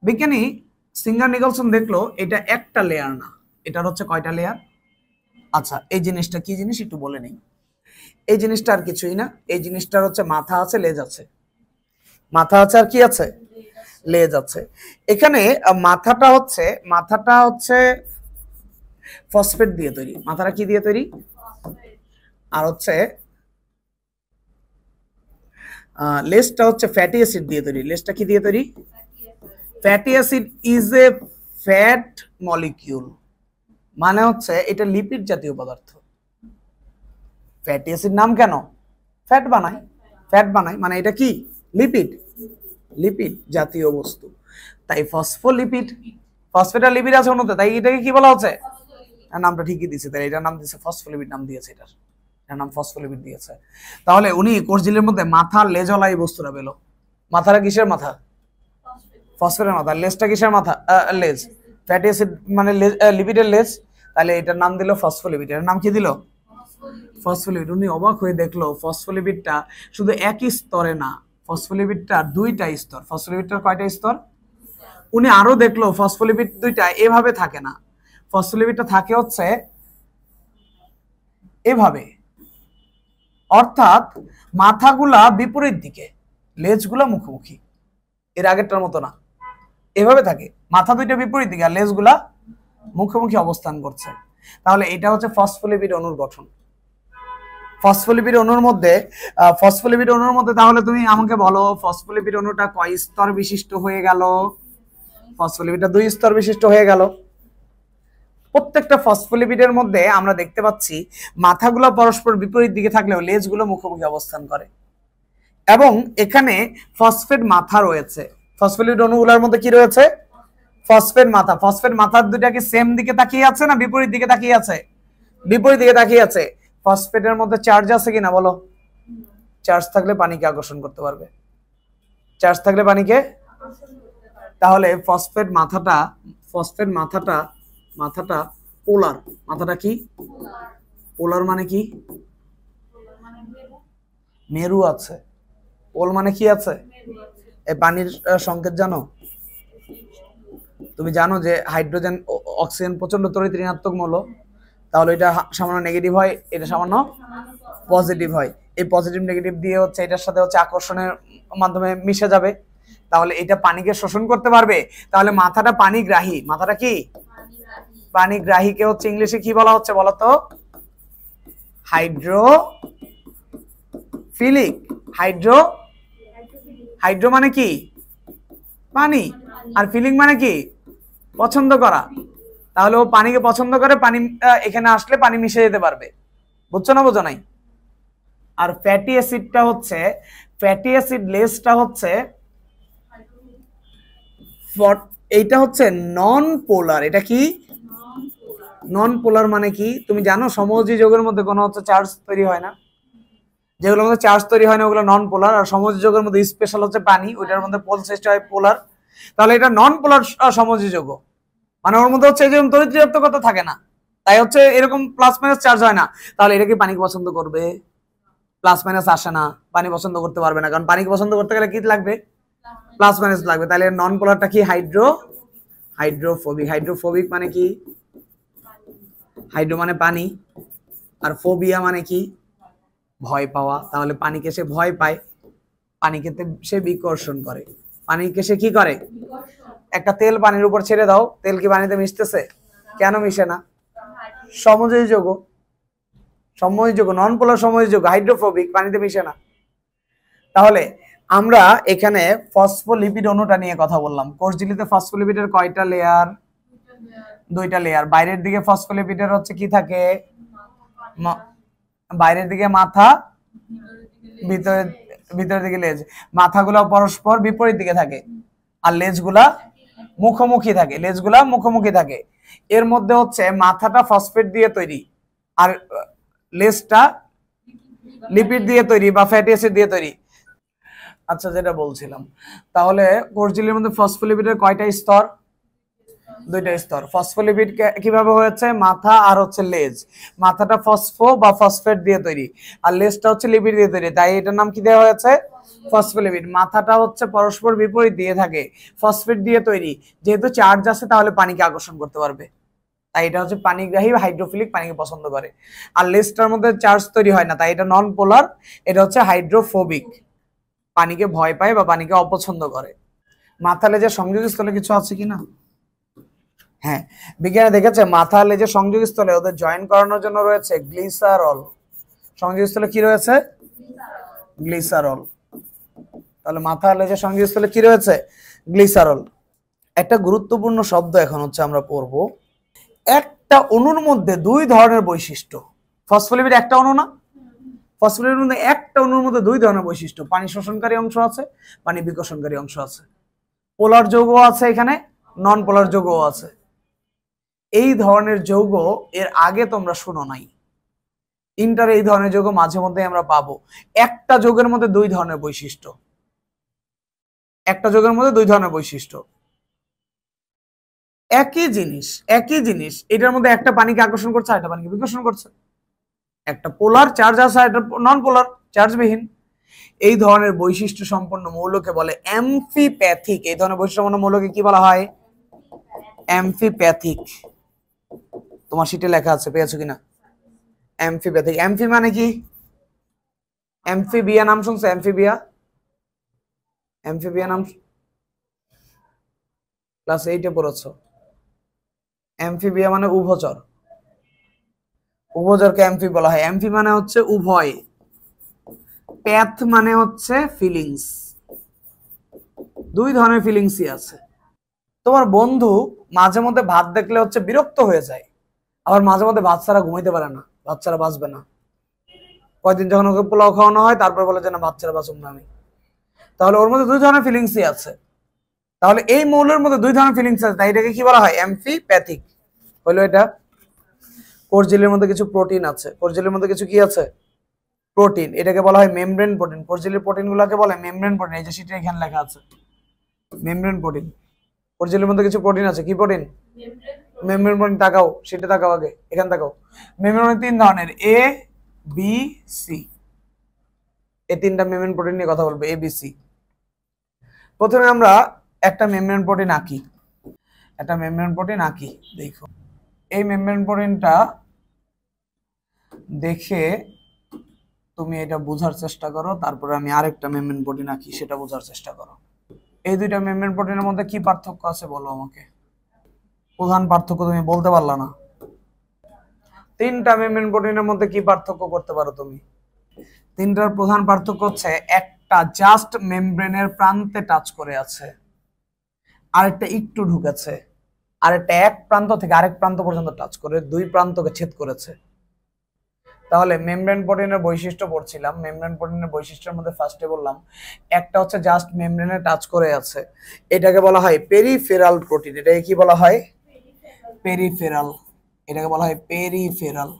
A: বিজ্ঞানী সিঙ্গার নিকলসন দেখলো এটা একটা লেয়ার না, এটার হচ্ছে কয়টা লেয়ার? আচ্ছা, এই জিনিসটা কি জিনিস একটু বলে নেই। এই জিনিসটা আর কিছুই না, এই জিনিসটার হচ্ছে মাথা আছে, লেজ আছে। মাথা আছে আর কি আছে? লেজ আছে। এখানে মাথাটা হচ্ছে ফসফেট দিয়ে তৈরি। মাথাটা কি দিয়ে তৈরি? আর হচ্ছে লেজটা হচ্ছে ফ্যাটি অ্যাসিড দিয়ে তৈরি। লেজটা কি দিয়ে তৈরি? Fatty acid is a fat molecule, মানে হচ্ছে এটা লিপিড জাতীয় পদার্থ। ফ্যাটি অ্যাসিড নাম কেন? ফ্যাট বানায়, ফ্যাট বানায় মানে এটা কি? লিপিড, লিপিড জাতীয় বস্তু। তাই ফসফোলিপিড, ফসফেট আর লিপিড আছে অন্যতে, তাই এটাকে কি বলা হচ্ছে? নামটা ঠিকই দিয়েছে, তাই এটার নাম দিয়েছে ফসফোলিপিড, নাম দিয়েছে এটার নাম ফসফোলিপিড দিয়েছে। তাহলে উনি কোষ ঝিল্লির মধ্যে মাথা লেজওয়ালা এই বস্তুটা পেল। মাথাটা কিসের মাথা? ফসফেটের মাথা। লেজটা কিসের মাথা? লেজ। ফ্যাটি অ্যাসিড মানে লিপিডের লেজ, তাহলে এটার নাম দিল ফসফোলিপিড। এর নাম কি দিল? ফসফোলিপিড। উনি অবাক হয়ে দেখলো ফসফোলিপিডটা শুধু একই স্তরে না, ফসফোলিপিডটা দুইটা স্তর। ফসফোলিপিডটার কয়টা স্তর? উনি আরো দেখলো ফসফোলিপিড দুইটা এভাবে থাকে না, ফসফোলিপিডটা থাকে হচ্ছে এভাবে, অর্থাৎ মাথাগুলা বিপরীত দিকে, লেজগুলা মুখোমুখি। এর আগেরটার মতো না, এভাবে থাকে। মাথা দুইটা বিপরীত দিকে আর লেজগুলা মুখোমুখি অবস্থান করছে। তাহলে এটা হচ্ছে ফসফোলিপিড অণুর গঠন। ফসফোলিপিড অণুর মধ্যে তাহলে তুমি আমাকে বলো ফসফোলিপিড অণুটা কয় স্তর বিশিষ্ট হয়ে গেল? ফসফোলিপিডটা 2 স্তর বিশিষ্ট হয়ে গেল। প্রত্যেকটা ফসফোলিপিডের মধ্যে আমরা দেখতে পাচ্ছি মাথাগুলো পরস্পর বিপরীত দিকে থাকলেও লেজগুলো মুখোমুখি অবস্থান করে, এবং এখানে ফসফেট মাথা রয়েছে। ফসফোলিপিড অণুগুলোর মধ্যে কি রয়েছে? ফসফেট মাথা। ফসফেট মাথার দুইটা কি সেম দিকে তাকিয়ে আছে না বিপরীত দিকে তাকিয়ে আছে? বিপরীত দিকে তাকিয়ে আছে। ফসফেটের মধ্যে চার্জ আছে কিনা বলো? চার্জ থাকলে পানিকে আকর্ষণ করতে পারবে। চার্জ থাকলে পানিকে, তাহলে ফসফেট মাথাটা পোলার। মাথাটা কি? পোলার মানে কি? মেরু আছে। পোল মানে কি আছে? এই পানির সংকেত জানো? তুমি জানো যে হাইড্রোজেন অক্সিজেন প্রচন্ড তড়িৎ ঋণাত্মক মৌল, তাহলে এটা সামান্য নেগেটিভ হয়, এটা সামান্য পজিটিভ হয়। এই পজিটিভ নেগেটিভ দিয়ে হচ্ছে এটার সাথে হচ্ছে আকর্ষণের মাধ্যমে মিশে যাবে, তাহলে এটা পানিকে শোষণ করতে পারবে। তাহলে মাথাটা পানিগ্রাহী। মাথাটা কি? পানিগ্রাহীকে হচ্ছে ইংলিশে কি বলা হচ্ছে বলো তো? হাইড্রোফিলিক। হাইড্রো মানে কি? পানি, আর ফিলিং মানে কি? পছন্দ করা। তাহলে ও পানিকে পছন্দ করে, পানি এখানে আসলে পানি মিশে যেতে পারবে। বুঝছো না বোঝো নাই? আর ফ্যাটি অ্যাসিডটা হচ্ছে, ফ্যাটি অ্যাসিড লেজটা হচ্ছে এইটা হচ্ছে নন পোলার। এটা কি নন পোলার মানে কি তুমি জানো? সমযোজী যৌগের মধ্যে কোনো হচ্ছে চার্জ তৈরি হয় না, যেগুলোর মধ্যে চার্জ তৈরি হয় না ওগুলো নন পোলার। আর সমযোজী যৌগের মধ্যে স্পেশাল হচ্ছে পানি, ওইটার মধ্যে পোল সৃষ্টি হয় পোলার। তাহলে এটা নন পোলার সমযোজী যৌগ, মানে ওর মধ্যে হচ্ছে যেরকম তড়িৎ থাকে না, তাই হচ্ছে এরকম প্লাস মাইনাস চার্জ হয় না। তাহলে এটা কি পানিকে পছন্দ করবে? প্লাস মাইনাস আসে না, পানি পছন্দ করতে পারবে না, কারণ পানিকে পছন্দ করতে গেলে কি লাগবে? প্লাস মাইনাস লাগবে। তাহলে নন পোলারটা কি? হাইড্রোফোবিক। হাইড্রোফোবিক মানে কি? হাইড্রো মানে পানি, আর ফোবিয়া মানে কি? ভয় পাওয়া। তাহলে পানিকে সে ভয় পায়, পানিকে সে বিকর্ষণ করে। পানিকে সে কি করে? একটা তেল পানির উপর ছেড়ে দাও, তেল কি পানিতে মিশতেছে? কেন মিশে না? সমযোজী যৌগ, সমযোজী যৌগ, নন পোলার সমযোজী যৌগ, হাইড্রোফোবিক, পানিতে মিশে না। তাহলে আমরা এখানে ফসফোলিপিড অণুটা নিয়ে কথা বললাম। কোষ ঝিল্লিতে ফসফোলিপিডের কয়টা লেয়ার? দুইটা লেয়ার। বাইরের দিকে ফসফোলিপিডের হচ্ছে কি থাকে? বাইরের দিকে মাথা, ভিতরে ভিতরের দিকে লেজ। মাথাগুলো পরস্পর বিপরীত দিকে থাকে, আর লেজগুলা মুখোমুখি থাকে। লেজগুলা মুখোমুখি থাকে। এর মধ্যে হচ্ছে মাথাটা ফসফেট দিয়ে তৈরি, আর লেজটা লিপিড দিয়ে তৈরি বা ফ্যাটি অ্যাসিড দিয়ে তৈরি। আচ্ছা, যেটা বলছিলাম, তাহলে কোষ ঝিল্লির মধ্যে ফসফোলিপিডের কয়টা স্তর? দুইটা স্তর। ফসফোলিপিড কিভাবে হয়েছে? মাথা আর হচ্ছে লেজ। মাথাটা ফসফো বা ফসফেট দিয়ে তৈরি, আর লেজটা হচ্ছে লিপিড দিয়ে তৈরি, তাই এটার নাম কি দেওয়া হয়েছে? ফসফোলিপিড। মাথাটা হচ্ছে পরস্পর বিপরীত দিয়ে থাকে, ফসফেট দিয়ে তৈরি। যেহেতু চার্জ আছে তাহলে পানিকে আকর্ষণ করতে পারবে, তাই এটা হচ্ছে পানিগ্রাহী বা হাইড্রোফিলিক, পানিকে পছন্দ করে। আর লেজটার মধ্যে চার্জ তৈরি হয় না, তাই এটা নন পোলার। এটা হচ্ছে হাইড্রোফোবিক, পানিকে ভয় পায় বা পানিকে অপছন্দ করে। মাথা লেজের সংযোগস্থলে কিছু আছে কিনা? হ্যাঁ, বিজ্ঞানে দেখেছে মাথা লেজের সংযোগস্থলে ওদের জয়েন করানোর জন্য রয়েছে গ্লিসারল। সংযোগস্থলে কি রয়েছে? গ্লিসারল। তাহলে মাথা লেজের সংযোগস্থলে কি রয়েছে? গ্লিসারল। একটা গুরুত্বপূর্ণ শব্দ এখন হচ্ছে আমরা পড়ব। একটা অণুর মধ্যে দুই ধরনের বৈশিষ্ট্য। ফসফোলিপিড একটা অণু না? ফসফোলিপিডের মধ্যে একটা অণুর মধ্যে দুই ধরনের বৈশিষ্ট্য, পানি শোষণকারী অংশ আছে, পানি বিকর্ষণকারী অংশ আছে। পোলার যৌগ আছে এখানে, নন পোলার যৌগও আছে। এই ধরনের যৌগ এর আগে তোমরা শুনো নাই। ইন্টারে এই ধরনের যৌগ মাঝে মধ্যে আমরা পাবো। একটা যৌগের মধ্যে দুই ধরনের বৈশিষ্ট্য, একটা যৌগের মধ্যে দুই ধরনের বৈশিষ্ট্য। একই জিনিস এটার মধ্যে একটা পানিকে আকর্ষণ করছে, একটা পানিকে বিকর্ষণ করছে। একটা পোলার চার্জ আছে, একটা নন পোলার চার্জবিহীন। এই ধরনের বৈশিষ্ট্য সম্পন্ন মৌলকে বলে অ্যামফিপ্যাথিক। এই ধরনের বৈশিষ্ট্য সম্পন্ন মৌলকে কি বলা হয়? অ্যামফিপ্যাথিক। তোমার শিটে লেখা আছে, পেয়েছো কিনা? অ্যামফিপ্যাথিক। অ্যামফি মানে কি? অ্যামফিবিয়া নাম শুনছো? অ্যামফিবিয়া, অ্যামফিবিয়া নাম ক্লাস 8-এ পড়েছো। অ্যামফিবিয়া মানে উভচর, উভচরকে অ্যামফি বলা হয়। অ্যামফি মানে হচ্ছে উভয়, প্যাথ মানে হচ্ছে ফিলিংস। দুই ধরনের ফিলিংসই আছে। তোমার বন্ধু মাঝে মধ্যে ভাত দেখলে হচ্ছে বিরক্ত হয়ে যায়, আবার মাঝে মধ্যে ভাত ছাড়া ঘুমাইতে পারে না, ভাত ছাড়া বাঁচবে না। কয়দিন যখন ওকে পোলাও খাওয়ানো হয় তারপর বলে যে না, ভাত ছাড়া বাঁচব না আমি। তাহলে ওর মধ্যে দুই ধরনের ফিলিংসই আছে। তাহলে এই মৌলের মধ্যে দুই ধরনের ফিলিংস আছে, তাই এটাকে কি বলা হয়? অ্যামফিপ্যাথিক। হলো এটা। কোষ ঝিল্লির মধ্যে কিছু প্রোটিন আছে। কোষ ঝিল্লির মধ্যে কিছু কি আছে? প্রোটিন। এটাকে বলা হয় মেমব্রেন প্রোটিন। কোষ ঝিল্লির প্রোটিন গুলোকে বলে মেমব্রেন প্রোটিন। এই যে সেটা এখানে লেখা আছে, মেমব্রেন প্রোটিন। কোষ ঝিল্লির মধ্যে কিছু প্রোটিন আছে। কি প্রোটিন? Membrane protein. তাকাও, সেটা তাকাও আগে, এখানে তাকাও। মেমব্রেন প্রোটিন তিন ধরনের, এ, বি, সি। এই তিনটা মেমব্রেন প্রোটিন নিয়ে কথা বলবো, এ, বি, সি। প্রথমে আমরা একটা মেমব্রেন প্রোটিন আঁকি, একটা মেমব্রেন প্রোটিন আঁকি। দেখো, এই মেমব্রেন প্রোটিনটা দেখে তুমি এটা বোঝার চেষ্টা করো, তারপরে আমি আরেকটা মেমব্রেন প্রোটিন আঁকি, সেটা বোঝার চেষ্টা করো। এই দুইটা মেমব্রেন প্রোটিনের মধ্যে কি পার্থক্য আছে বলো আমাকে। প্রধান পার্থক্য তুমি বলতে পারলা না। তিনটা মেমব্রেন প্রোটিনের মধ্যে কি পার্থক্য করতে পারো তুমি? তিনটার প্রধান পার্থক্য হচ্ছে একটা জাস্ট মেমব্রেনের প্রান্তে টাচ করে আছে, আরেকটা একটু ঢুকেছে, আর এটা এক প্রান্ত থেকে আরেক প্রান্ত পর্যন্ত টাচ করে দুই প্রান্তকে ছেদ করেছে। তাহলে মেমব্রেন প্রোটিনের বৈশিষ্ট্য পড়ছিলাম, মেমব্রেন প্রোটিনের বৈশিষ্ট্যের মধ্যে ফার্স্টে বললাম একটা হচ্ছে জাস্ট মেমব্রেনে টাচ করে আছে, এটাকে বলা হয় পেরিফেরাল প্রোটিন। এটাকে কি বলা হয়? পেরিফেরাল। এটাকে বলা হয় পেরিফেরাল।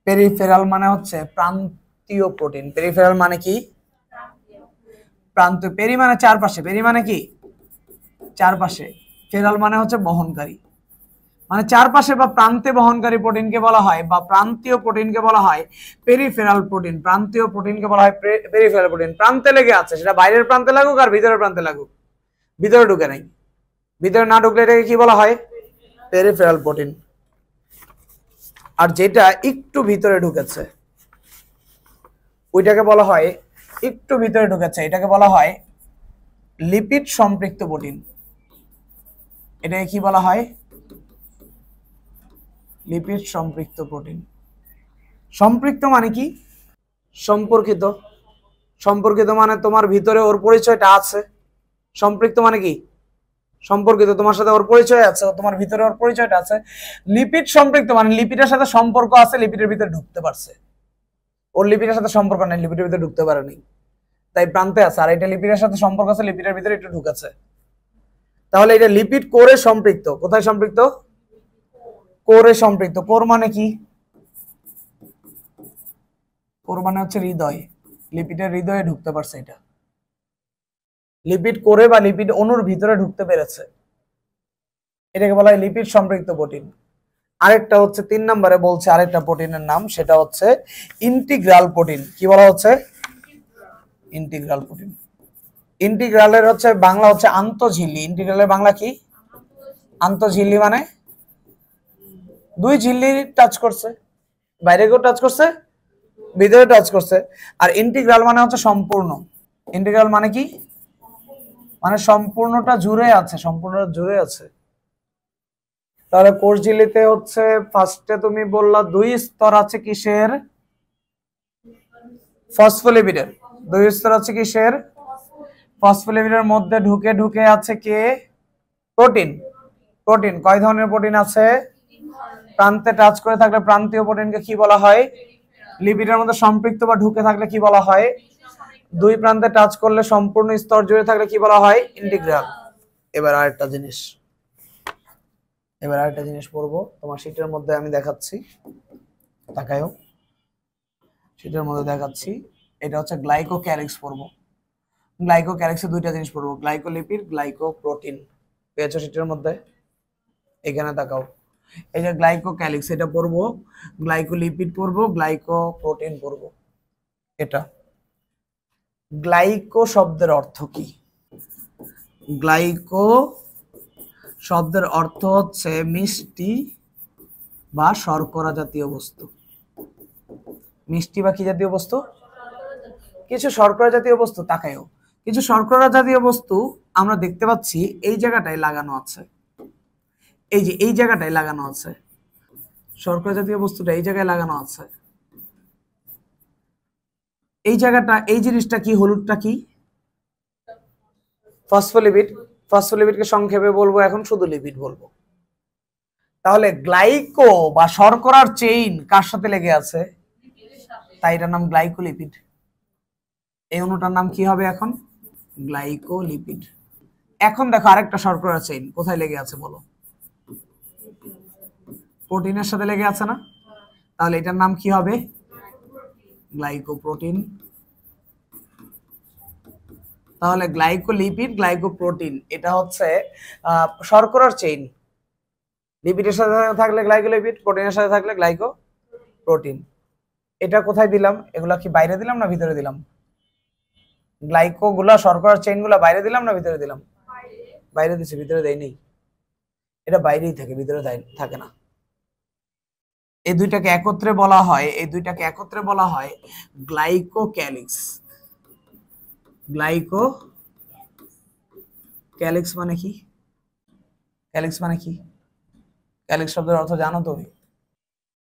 A: পেরিফেরাল মানে হচ্ছে প্রান্তীয় প্রোটিন। পেরিফেরাল মানে কি? প্রান্ত। পেরি মানে চারপাশে, পেরি মানে কি? চারপাশে। ফেরাল মানে হচ্ছে বহনকারী, মানে চারপাশে বা প্রান্তে বহনকারী প্রোটিনকে বলা হয়, বা প্রান্তীয় প্রোটিনকে বলা হয় পেরিফেরাল প্রোটিন। প্রান্তীয় প্রোটিনকে বলা হয় পেরিফেরাল প্রোটিন। প্রান্তে লেগে আছে, সেটা বাইরের প্রান্তে লাগুক আর ভিতরের প্রান্তে লাগুক, ভিতরে ঢুকে নাই, ভিতরে না ঢুকলে এটাকে কি বলা হয়? Peripheral protein. আর যেটা একটু ভিতরে ঢুকেছে ওইটাকে বলা হয়, একটু ভিতরে ঢুকেছে এটাকে বলা হয় লিপিড সম্পৃক্ত প্রোটিন। এটাকে কি বলা হয়? লিপিড সম্পৃক্ত প্রোটিন। সম্পৃক্ত মানে কি? সম্পর্কিত। সম্পর্কিত মানে তোমার ভিতরে ওর পরিচয়টা আছে। সম্পৃক্ত মানে কি? সম্পর্কিত, তোমার সাথে ওর পরিচয় আছে, তোমার ভিতরে ওর পরিচয়টা আছে। লিপিড সম্পৃক্ত মানে লিপিডের সাথে সম্পর্ক আছে, লিপিডের ভিতরে ঢুকতে পারছে। ওর লিপিডের সাথে সম্পর্ক নেই, লিপিডের ভিতরে ঢুকতে পারেনি, তাই প্রান্তে আছে। আর এটা লিপিডের সাথে সম্পর্ক আছে, লিপিডের ভিতরে একটু ঢুকেছে। তাহলে এটা লিপিড কোরে সম্পৃক্ত। কোথায় সম্পৃক্ত? কোরে সম্পৃক্ত। কোর মানে কি? কোর মানে হচ্ছে হৃদয়। লিপিডের হৃদয়ে ঢুকতে পারছে, এটা লিপিড কোরে বা লিপিড অণুর ভিতরে ঢুকতে পেরেছে, এটাকে বলা হয় লিপিড সম্পৃক্ত প্রোটিন। আরেকটা হচ্ছে 3 নম্বরে বলছে আরেকটা প্রোটিনের নাম, সেটা হচ্ছে ইন্টিগ্রাল প্রোটিন। কি বলা হচ্ছে? Integral protein. ইন্টিগ্রালের হচ্ছে বাংলা হচ্ছে আন্তঃঝিল্লি। ইন্টিগ্রালের বাংলা কি? আন্তঃঝিল্লি মানে দুই ঝিল্লি টাচ করছে, বাইরে কেউ টাচ করছে, ভিতরে টাচ করছে। আর ইন্টিগ্রাল মানে হচ্ছে সম্পূর্ণ। ইন্টিগ্রাল মানে কি? মানে সম্পূর্ণটা জুড়ে আছে, সম্পূর্ণটা জুড়ে আছে। তাহলে কোষ ঝিল্লিতে হচ্ছে ফার্স্টে তুমি বললা 2 স্তর আছে কিসের? ফসফোলিপিডের। 2 স্তর আছে কিসের? ফসফোলিপিডের মধ্যে ঢুকে ঢুকে আছে কে? প্রোটিন। প্রোটিন কয় ধরনের প্রোটিন আছে? প্রান্তে টাচ করে থাকলে প্রান্তীয় প্রোটিনকে কি বলা হয়? লিপিডের মধ্যে সম্পৃক্ত বা ঢুকে থাকলে কি বলা হয়? দুই প্রান্তে টাচ করলে সম্পূর্ণ স্তর জুড়ে থাকলে কি বলা হয়? ইন্টিগ্রাল। এবার আরেকটা জিনিস পড়বো, তোমার শীটের মধ্যে আমি দেখাচ্ছি, তাকায়ও, শীটের মধ্যে দেখাচ্ছি। এটা হচ্ছে গ্লাইকো ক্যালিক্স পড়বো। গ্লাইকো ক্যালিক্সে 2টা জিনিস পড়বো, গ্লাইকোলিপিড, গ্লাইকোপ্রোটিন। পেয়েছো শীটের মধ্যে? এখানে তাকাও, এই যে গ্লাইকো ক্যালিক্স এটা পড়বো, গ্লাইকোলিপিড পড়বো, গ্লাইকোপ্রোটিন পড়বো। এটা গ্লাইকো শব্দের অর্থ কি? গ্লাইকো শব্দের অর্থ হচ্ছে মিষ্টি বা শর্করা জাতীয় বস্তু। মিষ্টি বা কি জাতীয় বস্তু? কিছু শর্করা জাতীয় বস্তু। তাকায়ও, কিছু শর্করা জাতীয় বস্তু আমরা দেখতে পাচ্ছি এই জায়গাটায় লাগানো আছে, এই যে এই জায়গাটায় লাগানো আছে, শর্করা জাতীয় বস্তুটা এই জায়গায় লাগানো আছে। এই জায়গাটা, এই জিনিসটা কি? হলুদটা কি? ফসফোলিপিড। ফসফোলিপিডকে সংক্ষেপে বলবো এখন, শুধু লিপিড বলবো। তাহলে গ্লাইকো বা শর্করার চেইন কার সাথে লেগে আছে? তাই এটার নাম গ্লাইকোলিপিড। এই অণুটার নাম কি হবে এখন? গ্লাইকোলিপিড। এখন দেখো আরেকটা শর্করার চেইন কোথায় লেগে আছে বলো? প্রোটিনের সাথে লেগে আছে না? তাহলে এটার নাম কি হবে? গ্লাইকোপ্রোটিন। তাহলে গ্লাইকোলিপিড, গ্লাইকোপ্রোটিন এটা হচ্ছে শর্করার চেইন। লিপিডের সাথে থাকলে গ্লাইকোলিপিড, প্রোটিনের সাথে থাকলে গ্লাইকোপ্রোটিন। এটা কোথায় দিলাম? এগুলা কি বাইরে দিলাম না ভিতরে দিলাম? গ্লাইকো গুলা, শর্করার চেইন গুলা বাইরে দিলাম না ভিতরে দিলাম? বাইরে দিছি, ভিতরে দেয়নি। এটা বাইরেই থাকে, ভিতরে থাকে না। এই দুইটাকে একত্রে বলা হয়, গ্লাইকো ক্যালিক্স। গ্লাইকো ক্যালিক্স মানে কি? ক্যালিক্স মানে কি? ক্যালিক্স শব্দের অর্থ জানো তুমি?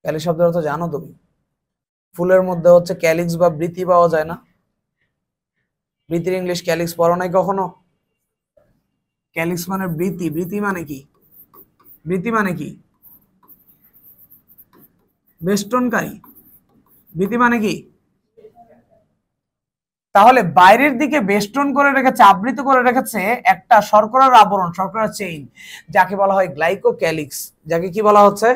A: ক্যালিক্স শব্দের অর্থ জানো তুমি? ফুলের মধ্যে হচ্ছে ক্যালিক্স বা বৃতি পাওয়া যায় না? বৃতির ইংলিশ ক্যালিক্স পড়ো নাই কখনো? ক্যালিক্স মানে বৃতি। বৃতি মানে কি? বৃতি মানে কি? বেষ্টনকারী। বৃতি মানে কি? তাহলে বাইরের দিকে বেষ্টন করে রেখেছে, আবৃত করে রেখেছে একটা শর্করার আবরণ, শর্করার চেইন, যাকে বলা হয় গ্লাইকোক্যালিক্স। যাকে কি বলা হচ্ছে?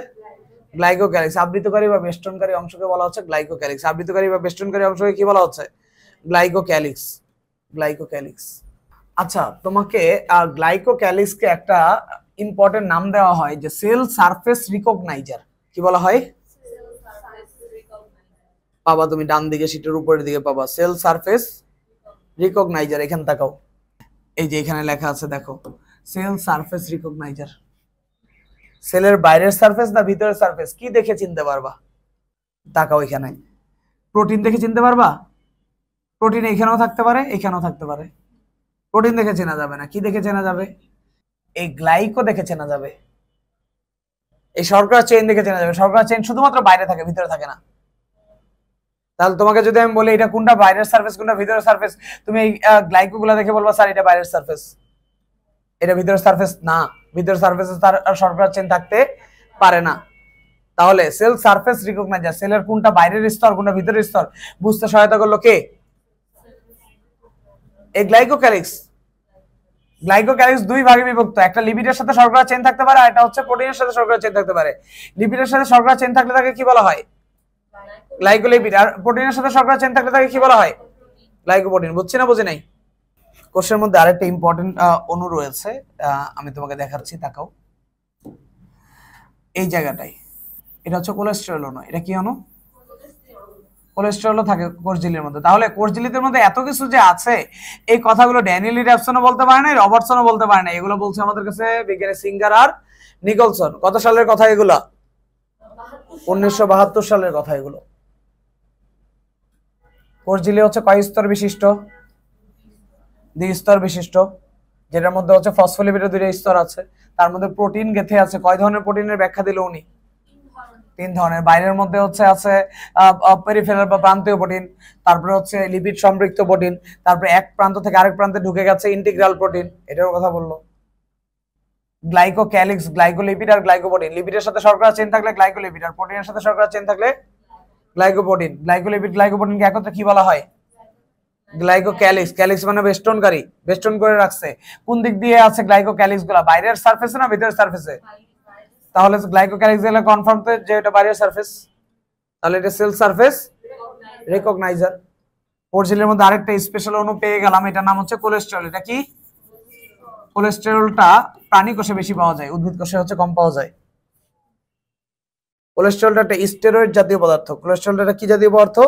A: গ্লাইকোক্যালিক্স। আবৃতকারী বা বেষ্টনকারী অংশকে বলা হচ্ছে গ্লাইকোক্যালিক্স। আবৃতকারী বা বেষ্টনকারী অংশকে কি বলা হচ্ছে? গ্লাইকোক্যালিক্স। গ্লাইকোক্যালিক্স। আচ্ছা, তোমাকে গ্লাইকোক্যালিক্সকে একটা ইম্পর্টেন্ট নাম দেওয়া হয় যে সেল সারফেস রিকগনাইজার। কি বলা হয়? পাবা তুমি ডান দিকে শীটের উপরের দিকে পাবা সেল সারফেস রিকগনাইজার। এখানে তাকাও, এই যে এখানে লেখা আছে দেখো, সেল সারফেস রিকগনাইজার। সেলের বাইরের সারফেস না ভিতরের সারফেস কি দেখে চিনতে পারবা? তাকাও এখানে, প্রোটিন দেখে চিনতে পারবা? প্রোটিন এখানেও থাকতে পারে, এখানেও থাকতে পারে। প্রোটিন দেখে চেনা যাবে না, কি দেখে চেনা যাবে? এই গ্লাইকো দেখে চেনা যাবে, এই শর্করা চেইন দেখে চেনা যাবে। শর্করা চেইন শুধুমাত্র বাইরে থাকে, ভিতরে থাকে না। তাহলে তোমাকে যদি আমি বলি এটা কোনটা বাইরের সারফেস কোনটা ভিতরের সারফেস, তুমি এই গ্লাইকো গুলা দেখে বলবা স্যার এটা বাইরের সারফেস, এটা ভিতরের সারফেস না। ভিতরের সারফেসে তার শর্করা চেইন থাকতে পারে না। তাহলে সেল সারফেস রিকগনাইজার, সেলের কোনটা বাইরের স্তর কোনটা ভিতরের স্তর বুঝতে সহায়তা করলো কে? এই গ্লাইকোক্যালিক্স। গ্লাইকোক্যালিক্স দুই ভাগে বিভক্ত, একটা লিপিডের সাথে শর্করা চেইন থাকতে পারে, আর এটা হচ্ছে প্রোটিনের সাথে শর্করা চেইন থাকতে পারে। লিপিডের সাথে শর্করা চেইন থাকলে তাকে কি বলা হয়? গ্লাইকোলিপিড। আর প্রোটিনের সাথে শর্করা চেইন থাকলে তাকে কি বলা হয়? গ্লাইকোপ্রোটিন। বুঝছি না বুঝি নাই? কোষের মধ্যে আরেকটা ইম্পর্টেন্ট অণু রয়েছে, আমি তোমাকে দেখাচ্ছি, তাকাও এই জায়গাটায়। এটা হচ্ছে কোলেস্টেরল অণু। এটা কি অণু? কোলেস্টেরলও থাকে কোষ ঝিল্লির মধ্যে। তাহলে কোষ ঝিল্লির মধ্যে এত কিছু যে আছে, এই কথাগুলো ড্যানিয়েল র্যাপসনও বলতে পারে না, রবার্টসনও বলতে পারে না। এগুলো বলছে আমাদের কাছে বিজ্ঞানী সিঙ্গার আর নিকলসন। কত সালের কথা এগুলো? 1972 সালের কথা এগুলো। কোষ ঝিল্লি হচ্ছে কয় স্তর বিশিষ্ট? দ্বিস্তর বিশিষ্ট, যেটার মধ্যে হচ্ছে ফসফোলিপিডের দুইটা স্তর আছে। তার মধ্যে প্রোটিন গেথে আছে। কয় ধরনের প্রোটিনের ব্যাখ্যা দিল উনি? 3 ধরনের। বাইরের মধ্যে হচ্ছে আছে পেরিফেরাল বা প্রান্তীয় প্রোটিন, তারপরে হচ্ছে লিপিড সম্পৃক্ত প্রোটিন, তারপরে এক প্রান্ত থেকে আরেক প্রান্তে ঢুকে গেছে ইন্টিগ্রাল প্রোটিন। এটার কথা বললো। গ্লাইকোক্যালিক্স, গ্লাইকোলিপিড আর গ্লাইকোপ্রোটিন। লিপিডের সাথে শর্করা চেইন থাকলে গ্লাইকোলিপিড, আর প্রোটিনের সাথে শর্করা চেইন থাকলে গ্লাইকোপ্রোটিন। গ্লাইকোলিপিড গ্লাইকোপ্রোটিনকে একত্রে কি বলা হয়? গ্লাইকোক্যালিক্স। ক্যালিক্স মানে বেষ্টনকারী, বেষ্টন করে রাখছে। কোন দিক দিয়ে আছে গ্লাইকোক্যালিক্স গুলা? বাইরের সারফেসে না ভিতরের সারফেসে? তাহলে গ্লাইকোক্যালিক্স গুলো কনফার্ম তো যে এটা বাইরের সারফেস, তাহলে এটা সেল সারফেস রিকগনাইজার। কোষ ঝিল্লির মধ্যে আরেকটা স্পেশাল অণু পেয়ে গেলাম, এটার নাম হচ্ছে কোলেস্টেরল। এটা কি? কোলেস্টেরলটা প্রাণী কোষে বেশি পাওয়া যায়, উদ্ভিদ কোষে হচ্ছে কম পাওয়া যায়। কোলেস্টেরলটা একটা স্টেরয়েড জাতীয় পদার্থ। কোলেস্টেরলটা কি জাতীয় পদার্থ?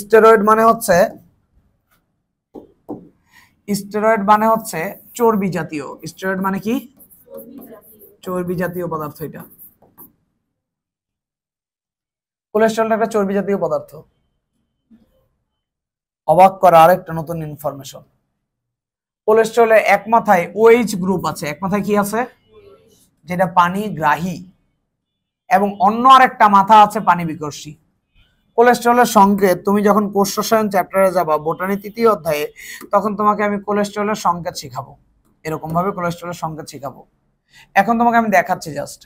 A: স্টেরয়েড মানে হচ্ছে, স্টেরয়েড মানে হচ্ছে চর্বি জাতীয়। স্টেরয়েড মানে কি? চর্বি জাতীয় পদার্থ। এটা কোলেস্টেরলটা একটা চর্বি জাতীয় পদার্থ। অবাক করা আরেকটা নতুন ইনফরমেশন, কোলেস্টেরলের এক মাথায় ওএইচ গ্রুপ আছে। এক মাথায় কি আছে? যেটা পানি গ্রাহী, এবং অন্য আরেকটা মাথা আছে পানি বিকর্ষী। কোলেস্টেরলের সংকেত তুমি যখন কোষ রসায়ন চ্যাপ্টারে যাবা বোটানি 3য় অধ্যায়ে, তখন তোমাকে আমি কোলেস্টেরলের সংকেত শিখাবো। এরকম ভাবে কোলেস্টেরলের সংকেত শিখাবো। এখন তোমাকে আমি দেখাচ্ছি জাস্ট।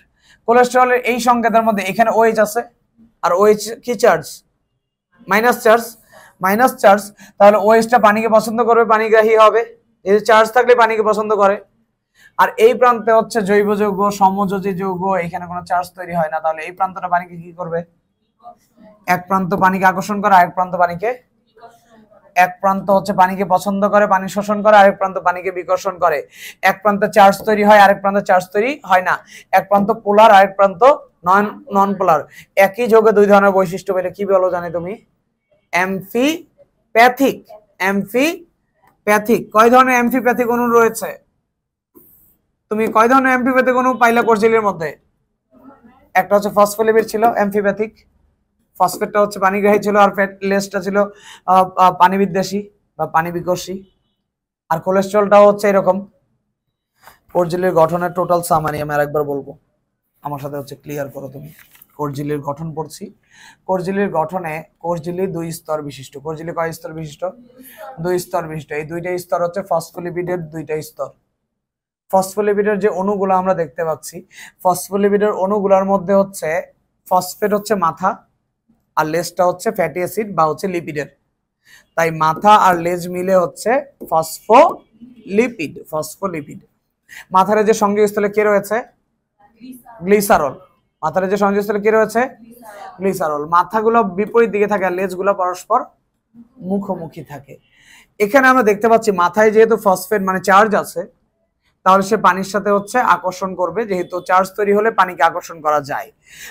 A: কোলেস্টেরলের এই সংকেতের মধ্যে এখানে ওএইচ আছে, আর ওএইচ কি charge? Minus charge. Minus charge, তাহলে ওএইচটা পানিকে পছন্দ করবে, পানিগ্রাহী হবে। এই চার্জ থাকলে পানিকে পছন্দ করে। আর এই প্রান্তে হচ্ছে জৈব যৌগ, সমযোজী যৌগ, এখানে কোনো চার্জ তৈরি হয় না। তাহলে এই প্রান্তটা পানিকে কি করবে? এক প্রান্ত পানিকে আকর্ষণ করে, আরেক প্রান্ত পানিকে, এক প্রান্ত হচ্ছে পানিকে পছন্দ করে, পানি শোষণ করে, আরেক প্রান্ত পানিকে বিকর্ষণ করে। এক প্রান্তে চার্জ তৈরি হয়, আরেক প্রান্তে চার্জ তৈরি হয় না। এক প্রান্ত পোলার, আরেক প্রান্ত নন পোলার। একই যৌগে দুই ধরনের বৈশিষ্ট্য পেলে কি বলো জানি তুমি? অ্যামফিপ্যাথিক। অ্যামফিপ্যাথিক। কয় ধরনের অ্যামফিপ্যাথিক অণু রয়েছে? তুমি কয় ধরনের অ্যামফিপ্যাথিক অণু পাইলা কোষ ঝিল্লির মধ্যে? একটা হচ্ছে ফসফোলিপিড ছিল অ্যামফিপ্যাথিক, ফসফেটটা হচ্ছে পানিগ্রাহী ছিল, আর লেসটা ছিল পানি বিদ্বেষী বা পানি বিকর্ষী। আর কোলেস্টেরলটাও হচ্ছে এরকম। কোষ ঝিল্লির গঠনের টোটাল সামারি আমি আরেকবার বলবো, আমার সাথে হচ্ছে ক্লিয়ার করো তুমি। কোষ ঝিল্লির গঠন পড়ছি। কোষ ঝিল্লির গঠনে কোষ ঝিল্লি 2 স্তর বিশিষ্ট। কোষ ঝিল্লি কয় স্তর বিশিষ্ট? 2 স্তর বিশিষ্ট। এই দুইটা স্তর হচ্ছে ফসফোলিপিডের 2টা স্তর। ফসফোলিপিডের যে অণুগুলো আমরা দেখতে পাচ্ছি, ফসফোলিপিডের অণুগুলোর মধ্যে হচ্ছে ফসফেট হচ্ছে মাথা, আর লেজটা হচ্ছে ফ্যাটি অ্যাসিড বা হচ্ছে লিপিডের। তাই মাথা আর লেজ মিলে হচ্ছে ফসফোলিপিড। ফসফোলিপিড। মাথার যে সংযোগস্থলে কি রয়েছে? গ্লিসারল। মাথার যে সংযোগস্থলে কি রয়েছে? গ্লিসারল। মাথাগুলো বিপরীত দিকে থাকে আর লেজগুলো পরস্পর মুখোমুখি থাকে। এখানে আমরা দেখতে পাচ্ছি মাথায় যেহেতু ফসফেট মানে চার্জ আছে, তাহলে সে পানির সাথে হচ্ছে আকর্ষণ করবে, যেহেতু চার্জ তৈরি হলে পানিকে আকর্ষণ করা যায়।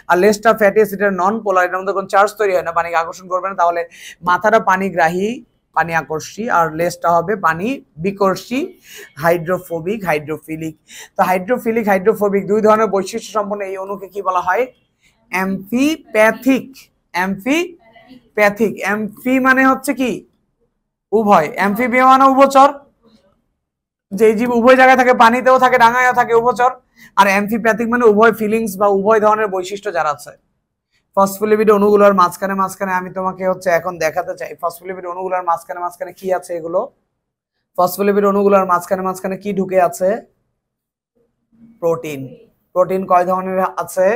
A: আর লেজটা ফ্যাটি অ্যাসিডের নন পোলার, এটার মধ্যে কোনো চার্জ তৈরি হয় না, পানিকে আকর্ষণ করবে না। তাহলে মাথাটা পানিগ্রাহী, পানি আকর্ষী, আর লেজটা হবে পানি বিকর্ষী, হাইড্রোফোবিক, হাইড্রোফিলিক। তো হাইড্রোফিলিক, হাইড্রোফোবিক দুই ধরনের বৈশিষ্ট্য সম্পন্ন এই অণুকে কি বলা হয়? অ্যাম্ফিপ্যাথিক। অ্যাম্ফিপ্যাথিক। অ্যাম্ফি মানে হচ্ছে কি? উভয়। অ্যাম্ফিবিয়া মানে উভচর, যে জীব উভয় জায়গায় থাকে, পানিতেও থাকে, ডাঙায়ও থাকে, উভচর। আর অ্যাম্ফিপ্যাথিক মানে উভয় ফিলিংস বা উভয় ধরনের বৈশিষ্ট্য যার আছে। ফসফোলিপিড অণুগুলোর মাঝখানে মাঝখানে আমি তোমাকে হচ্ছে এখন দেখাতে চাই ফসফোলিপিড অণুগুলোর মাঝখানে মাঝখানে কি আছে। এগুলো ফসফোলিপিড অণুগুলোর মাঝখানে মাঝখানে কি ঢুকে আছে? প্রোটিন। প্রোটিন কয় ধরনের আছে?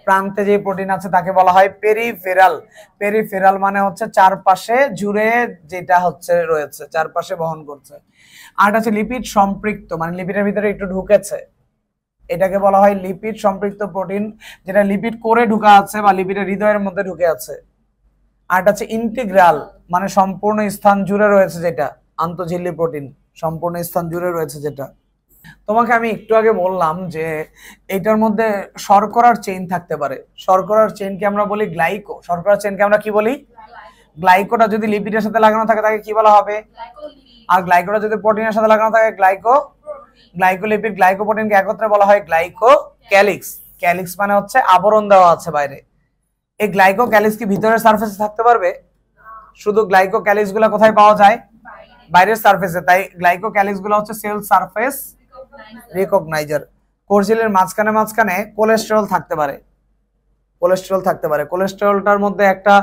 A: প্রান্তে যে প্রোটিন আছে তাকে বলা হয় পেরিফেরাল। পেরিফেরাল মানে হচ্ছে চারপাশে জুড়ে যেটা হচ্ছে রয়েছে, চারপাশে বহন করছে। আর এটা হচ্ছে লিপিড সম্পৃক্ত, মানে লিপিডের ভিতরে একটু ঢুকেছে, এটাকে বলা হয় লিপিড সম্পৃক্ত প্রোটিন, যেটা লিপিড কোরে ঢুকা আছে বা লিপিডের হৃদয়ের মধ্যে ঢুকে আছে। আর এটা হচ্ছে ইন্টিগ্রাল, মানে সম্পূর্ণ স্থান জুড়ে রয়েছে, যেটা আন্তঃঝিল্লি প্রোটিন, সম্পূর্ণ স্থান জুড়ে রয়েছে যেটা। তোমাকে আমি একটু আগে বললাম যে এটার মধ্যে শর্করার চেইন থাকতে পারে। শর্করার চেইনকে আমরা বলি গ্লাইকো। শর্করার চেইনকে আমরা কি বলি? গ্লাইকোটা যদি লিপিডের সাথে লাগানো থাকে তাকে কি বলা হবে? আর গ্লাইকোটা যদি প্রোটিনের সাথে লাগানো থাকে গ্লাইকোলিপিড। গ্লাইকোপ্রোটিনকে একত্রে বলা হয় গ্লাইকোক্যালিক্স। ক্যালিক্স মানে হচ্ছে আবরণ দেওয়া আছে বাইরে। এই গ্লাইকোক্যালিক্স কি ভিতরের সারফেসে থাকতে পারবে? শুধু গ্লাইকোক্যালিক্স গুলো কোথায় পাওয়া যায়? বাইরের সারফেসে। তাই গ্লাইকোক্যালিক্স গুলো হচ্ছে সেল সারফেস রিকগনাইজার। কোষঝিল্লির মাঝখানে মাঝখানে কোলেস্টেরল থাকতে পারে। কোলেস্টেরল থাকতে পারে। কোলেস্টেরলটার মধ্যে একটা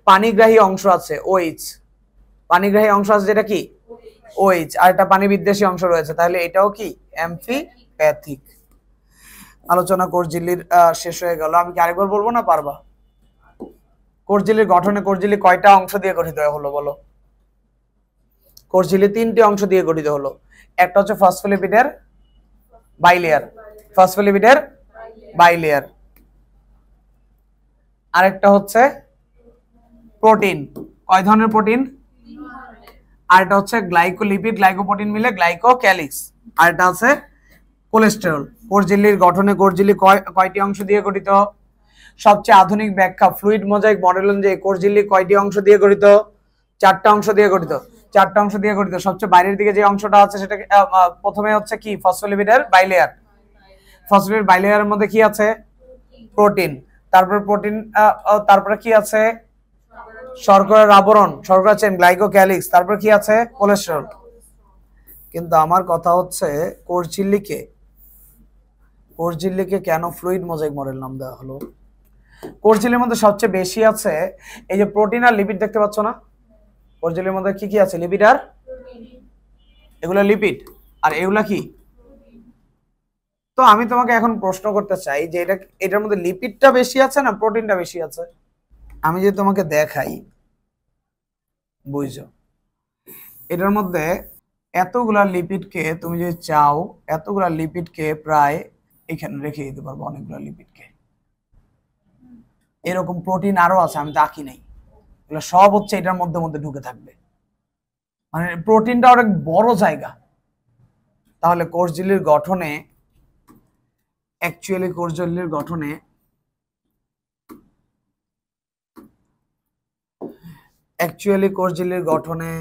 A: পানিগ্রাহী অংশ আছে, OH। পানিগ্রাহী অংশ আছে যেটা কি? OH। আর একটা পানি বিদ্বেষী অংশ রয়েছে। তাহলে এটাও কি? অ্যাম্ফিপ্যাথিক। আলোচনা কোষঝিল্লির শেষ হয়ে গেল। আমি কি আরেকবার বলবো না পারবা? কোষঝিল্লির গঠনে কোষঝিল্লি কয়টা অংশ দিয়ে গঠিত হলো বলো? কোষঝিল্লি 3টি অংশ দিয়ে গঠিত হলো। একটা হচ্ছে ফসফোলিপিডের বাইলেয়ার। ফসফোলিপিডের বাইলেয়ার। আরেকটা হচ্ছে প্রোটিন। কয় ধরনের প্রোটিন? আর এটা হচ্ছে গ্লাইকোলিপিড, গ্লাইকোপ্রোটিন মিলে গ্লাইকোক্যালিক্স। আর এটা আছে কোলেস্টেরল। কোষঝিল্লির গঠনে কোষঝিল্লি কয়টি অংশ দিয়ে গঠিত? সবচেয়ে আধুনিক ব্যাখ্যা ফ্লুইড মোজাইক মডেল অনুযায়ী কোষঝিল্লি কয়টি অংশ দিয়ে গঠিত? 4টা অংশ দিয়ে গঠিত। 4টা অংশ দিয়ে গঠিত। সবচেয়ে বাইরের দিকে যে অংশটা আছে সেটা প্রথমে হচ্ছে কি? ফসফোলিপিডের বাইলেয়ার। ফসফোলিপিড বাইলেয়ারের মধ্যে কি আছে? প্রোটিন। তারপরে প্রোটিন, তারপরে কি আছে? শর্করার আবরণ, শর্করা চেইন, গ্লাইকোক্যালিক্স। তারপর কি আছে? কোলেস্টেরল। কিন্তু আমার কথা হচ্ছে কোষঝিল্লিকে কেন ফ্লুইড মোজাইক মডেল নাম দেওয়া হলো? কোষঝিল্লির মধ্যে সবচেয়ে বেশি আছে এই যে প্রোটিন আর লিপিড, দেখতে পাচ্ছ না? কোষঝিল্লির মধ্যে কি কি আছে? লিপিড আর, এগুলা লিপিড, আর এগুলা কি? তো আমি তোমাকে এখন প্রশ্ন করতে চাই যে এটার মধ্যে লিপিডটা বেশি আছে না প্রোটিনটা বেশি আছে? আমি যদি তোমাকে দেখাই, বুঝছো? এটার মধ্যে এতগুলা লিপিডকে তুমি যদি চাও, এতগুলা লিপিডকে প্রায় এখানে রেখে দিতে পারবো, অনেকগুলা লিপিডকে। এরকম প্রোটিন আরো আছে, আমি তো আঁকি নাই। এগুলো সব হচ্ছে এটার মধ্যে মধ্যে ঢুকে থাকবে, মানে প্রোটিনটা অনেক বড় জায়গা। তাহলে কোষঝিল্লির গঠনে কোষঝিল্লির গঠনে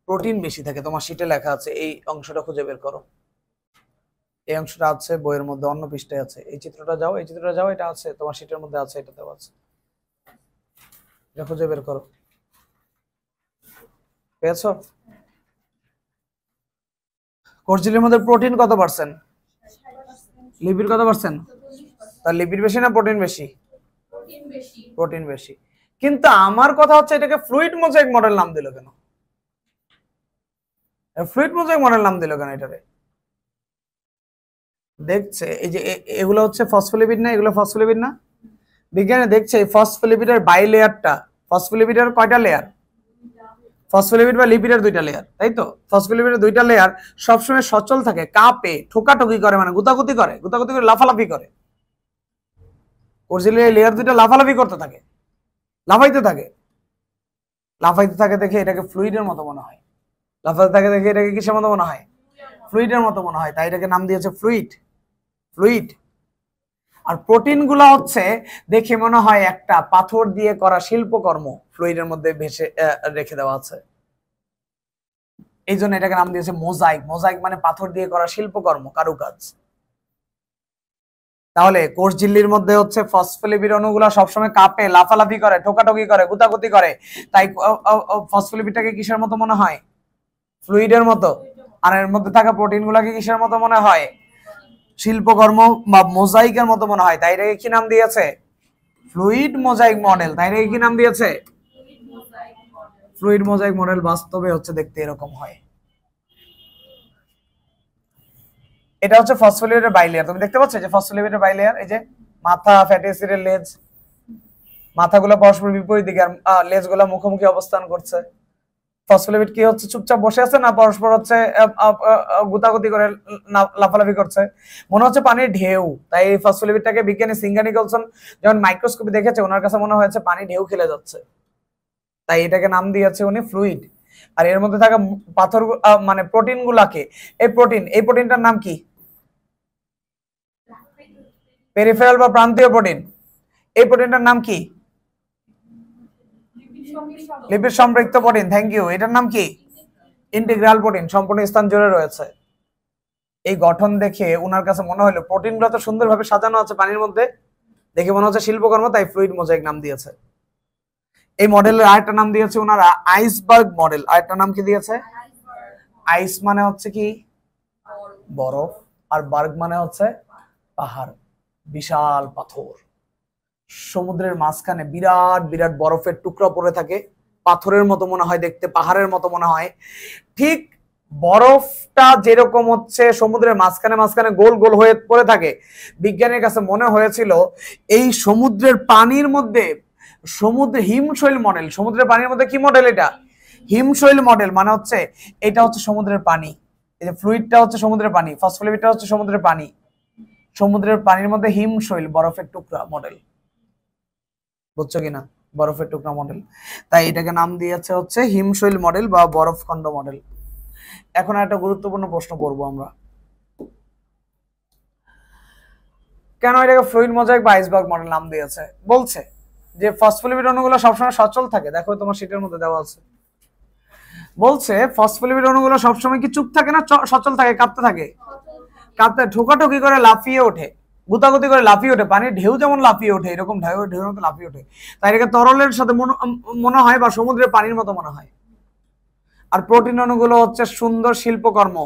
A: প্রোটিন বেশি থাকে। তোমার শীটে লেখা আছে, এই অংশটা খুঁজে বের করো। এই অংশটা আছে বইয়ের মধ্যে, অন্য পৃষ্ঠায় আছে। এই চিত্রটা যাও, এটা আছে তোমার শীটের মধ্যে আছে, এটাতেও আছে। এটা খুঁজে বের করো। পেয়েছো? কোষঝিল্লির মধ্যে প্রোটিন কত পার্সেন্ট? লিপিড কত পার্সেন্ট? তার লিপিড বেশি না প্রোটিন বেশি? প্রোটিন বেশি। কিন্তু আমার কথা হচ্ছে এটাকে ফ্লুইড মোজাইক মডেল নাম দিল কেন? ফ্লুইড মোজাইক মডেল নাম দিল কেন এটারে? দেখছে এই যে এগুলো হচ্ছে ফসফোলিপিড না, এগুলো ফসফোলিপিড না, বিজ্ঞানে দেখছে এই ফসফোলিপিডের বাই লেয়ারটা, ফসফোলিপিডের কয়টা লেয়ার, ফসফোলিপিড বা লিপিডের দুইটা লেয়ার, তাই তো? ফসফোলিপিডের দুইটা লেয়ার সবসময় সচল থাকে, কাঁপে, ঠোকাঠুকি করে, মানে গুতাগুতি করে, গুতাগুতি করে লাফালাফি করে। কোরজিলের লেয়ার দুইটা লাফালাফি করতে থাকে, লাফাইতে থাকে, লাফাইতে থাকে দেখে এটাকে ফ্লুইডের মতো মনে হয়, লাফাইতে থাকে দেখে এটাকে কিসের মতো মনে হয়, ফ্লুইডের মতো মনে হয়, তাই এটাকে নাম দিয়েছে ফ্লুইড, ফ্লুইড। আর প্রোটিন গুলা হচ্ছে দেখে মনে হয় একটা পাথর দিয়ে করা শিল্পকর্ম ফ্লুইডের মধ্যে ভেসে রেখে দেওয়া আছে, এই জন্য এটাকে নাম দিয়েছে মোজাইক। মোজাইক মানে পাথর দিয়ে করা শিল্পকর্ম, কারুকাজ। তাহলে কোষ ঝিল্লির মধ্যে হচ্ছে ফসফোলিপিড অণুগুলো সবসময় কাঁপে, লাফালাফি করে, ঠোকাঠুকি করে, গুতাগুতি করে, তাই ফসফোলিপিডটাকে কিসের মতো মনে হয়, ফ্লুইডের মতো। আর এর মধ্যে থাকা প্রোটিন গুলাকে কিসের মতো মনে হয়, শিল্পকর্ম বা মোজাইকের মতো মনে হয়, তাই এটাকে কি নাম দিয়েছে, ফ্লুইড মোজাইক মডেল। তাই এটাকে কি নাম দিয়েছে, ফ্লুইড মোজাইক মডেল। বাস্তবে হচ্ছে দেখতে এরকম হয়। এটা হচ্ছে ফসফোলিপিডের বাইলেয়ার, তুমি দেখতে পাচ্ছ যে ফসফোলিপিডের বাইলেয়ার, এই যে মাথা, ফ্যাটি অ্যাসিডের লেজ, মাথাগুলো পরস্পর বিপরীত দিকে, আর লেজগুলো মুখোমুখি অবস্থান করছে। ফসফোলিপিড কি হচ্ছে, চুপচাপ বসে আছে না পরস্পর হচ্ছে গুতাগুতি করে লাফালাফি করছে, মনে হচ্ছে পানির ঢেউ। তাই এই ফসফোলিপিডটাকে বিজ্ঞানী সিঙ্গা নিকলসন যখন মাইক্রোস্কোপে দেখেছে, ওনার কাছে মনে হয়েছে পানি ঢেউ খেলে যাচ্ছে, তাই এটাকে নাম দিয়েছে উনি ফ্লুইড। আর এর মধ্যে থাকা পাথর মানে প্রোটিন গুলাকে, এই প্রোটিনটার নাম কি, পেরিফেরাল বা প্রান্তীয় প্রোটিন। এই প্রোটিনটার নাম কি, লিপিড সম্পৃক্ত প্রোটিন। Thank you. এটার নাম কি, ইন্টিগ্রাল প্রোটিন, সম্পূর্ণ স্থান জুড়ে রয়েছে। এই গঠন দেখে ওনার কাছে মনে হলো প্রোটিনগুলো তো সুন্দরভাবে সাজানো আছে পানির মধ্যে, দেখে মনে হচ্ছে শিল্পকর্ম, তাই ফ্লুইড মোজাইক নাম দিয়েছে। এই মডেলের আরেকটা নাম দিয়েছে ওনারা আইসবার্গ মডেল। আরেকটা নাম কি দিয়েছে, আইস মানে হচ্ছে কি বরফ, আর বার্গ মানে হচ্ছে পাহাড়, বিশাল পাথর। সমুদ্রের মাঝখানে বিরাট বিরাট বরফের টুকরা পড়ে থাকে, পাথরের মতো মনে হয় দেখতে, পাহাড়ের মতো মনে হয়। ঠিক বরফটা যেরকম হচ্ছে সমুদ্রের মাঝখানে মাঝখানে গোল গোল হয়ে পড়ে থাকে, বিজ্ঞানীর কাছে মনে হয়েছিল এই সমুদ্রের পানির মধ্যে, সমুদ্র হিমশৈল মডেল, সমুদ্রের পানির মধ্যে কি মডেল, এটা হিমশৈল মডেল। মানে হচ্ছে এটা হচ্ছে সমুদ্রের পানি, এই যে ফ্লুইডটা হচ্ছে সমুদ্রের পানি, ফসফোলিপিডটা হচ্ছে সমুদ্রের পানি, সমুদ্রের পানির মধ্যে হিমশৈল বরফের টুকরা মডেল, বুঝছো কিনা, বরফের টুকরা মডেল। তাই এটাকে নাম দিয়েছে হচ্ছে হিমশৈল মডেল বা বরফখণ্ড মডেল। এখন একটা গুরুত্বপূর্ণ প্রশ্ন করব আমরা, কেন এটাকে ফ্লুইড মোজাইক বা আইসবার্গ মডেল নাম দিয়েছে? বলছে যে ফসফোলিপিড অণুগুলো সবসময় সচল থাকে, দেখো তোমার শীটের মধ্যে দেওয়া আছে। বলছে ফসফোলিপিড অণুগুলো সবসময় কি চুপ থাকে না সচল থাকে, কাঁপতে থাকে, কাঁপতে, ঠোকাঠুকি করে, লাফিয়ে ওঠে, গুতাগুতি করে লাফিয়ে ওঠে, পানির ঢেউ যেমন লাফিয়ে ওঠে এরকম ঢেউর মতো লাফিয়ে ওঠে। তাই এটাকে তরলের সাথে মনে হয় বা সমুদ্রের পানির মতো মনে হয়। আর প্রোটিন অণুগুলো হচ্ছে সুন্দর শিল্পকর্ম,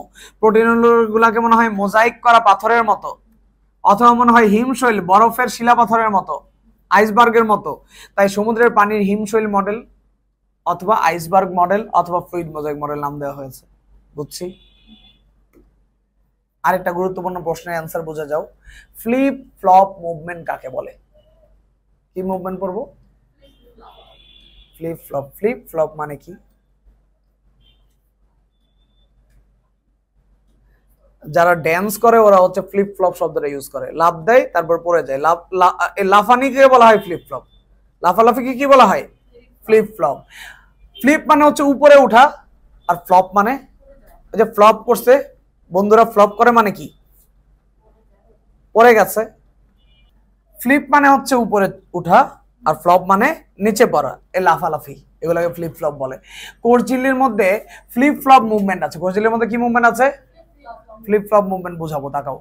A: প্রোটিন অণুগুলোকে মনে হয় মোজাইক করা পাথরের মতো, অথবা মনে হয় হিমশৈল বরফের শিলা পাথরের মতো, আইসবার্গের মতো। তাই সমুদ্রের পানির হিমশৈল মডেল অথবা আইসবার্গ মডেল অথবা ফ্লুইড মোজাইক মডেল নাম দেওয়া হয়েছে। বুঝছি। আরেকটা গুরুত্বপূর্ণ প্রশ্নের অ্যান্সার বুঝে যাও, ফ্লিপ ফ্লপ মুভমেন্ট কাকে বলে? কি মুভমেন্ট পড়বো? Flip flop. ফ্লিপ ফ্লপ মানে কি? যারা ড্যান্স করে ওরা হচ্ছে ফ্লিপ ফ্লপ শব্দটা ইউজ করে, লাফ দেয় তারপর পড়ে যায়, লাফানিকে বলা হয় ফ্লিপ ফ্লপ, লাফালাফিকে কি বলা হয়? Flip flop. ফ্লিপ মানে হচ্ছে উপরে উঠা, আর ফ্লপ মানে ওই যে ফ্লপ করছে, বন্ধুরা ফ্লপ করে মানে কি? পড়ে গেছে। ফ্লিপ মানে হচ্ছে উপরে উঠা, আর ফ্লপ মানে নিচে পড়া, এই লাফালাফি, এগুলোকে ফ্লিপ ফ্লপ বলে। কোষ ঝিল্লির মধ্যে ফ্লিপ ফ্লপ মুভমেন্ট আছে। কোষ ঝিল্লির মধ্যে কি মুভমেন্ট আছে? ফ্লিপ ফ্লপ মুভমেন্ট বুঝাবো, তাকাও।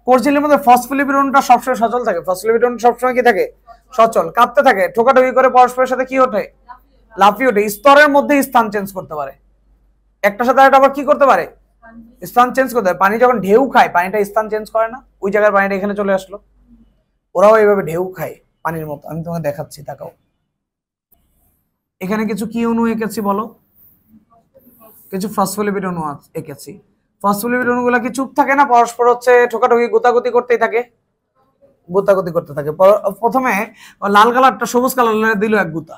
A: কোষ ঝিল্লির মধ্যে ফসফোলিপিড অণুটা সবসময় সচল থাকে, ফসফোলিপিড অণু সবসময় কি থাকে? সচল, কাঁপতে থাকে, ঠোকাঠুকি করে পরস্পরের সাথে কি ওঠে? লাফিয়ে ওঠে, স্তরের মধ্যে স্থান চেঞ্জ করতে পারে, একটার সাথে আরেকটা আবার কি করতে পারে? স্থান চেঞ্জ করতে পারে। পানি যখন ঢেউ খায় পানিটা স্থান চেঞ্জ করে না, ওই জায়গার পানিটা এখানে চলে আসলো, ওরাও এইভাবে ঢেউ খায় পানির মতো। আমি তোমাকে দেখাচ্ছি, তাকাও। এখানে কিছু কি অণু এঁকেছি বলো? কিছু ফসফোলিপিড অণু এঁকেছি। ফসফোলিপিড অণুগুলো কি চুপ থাকে না, পরস্পর হচ্ছে ঠোকাঠুকি গোতাগুতি করতেই থাকে, গোতাগুতি করতে থাকে। প্রথমে লাল কালারটা সবুজ কালারে দিল এক গুতা,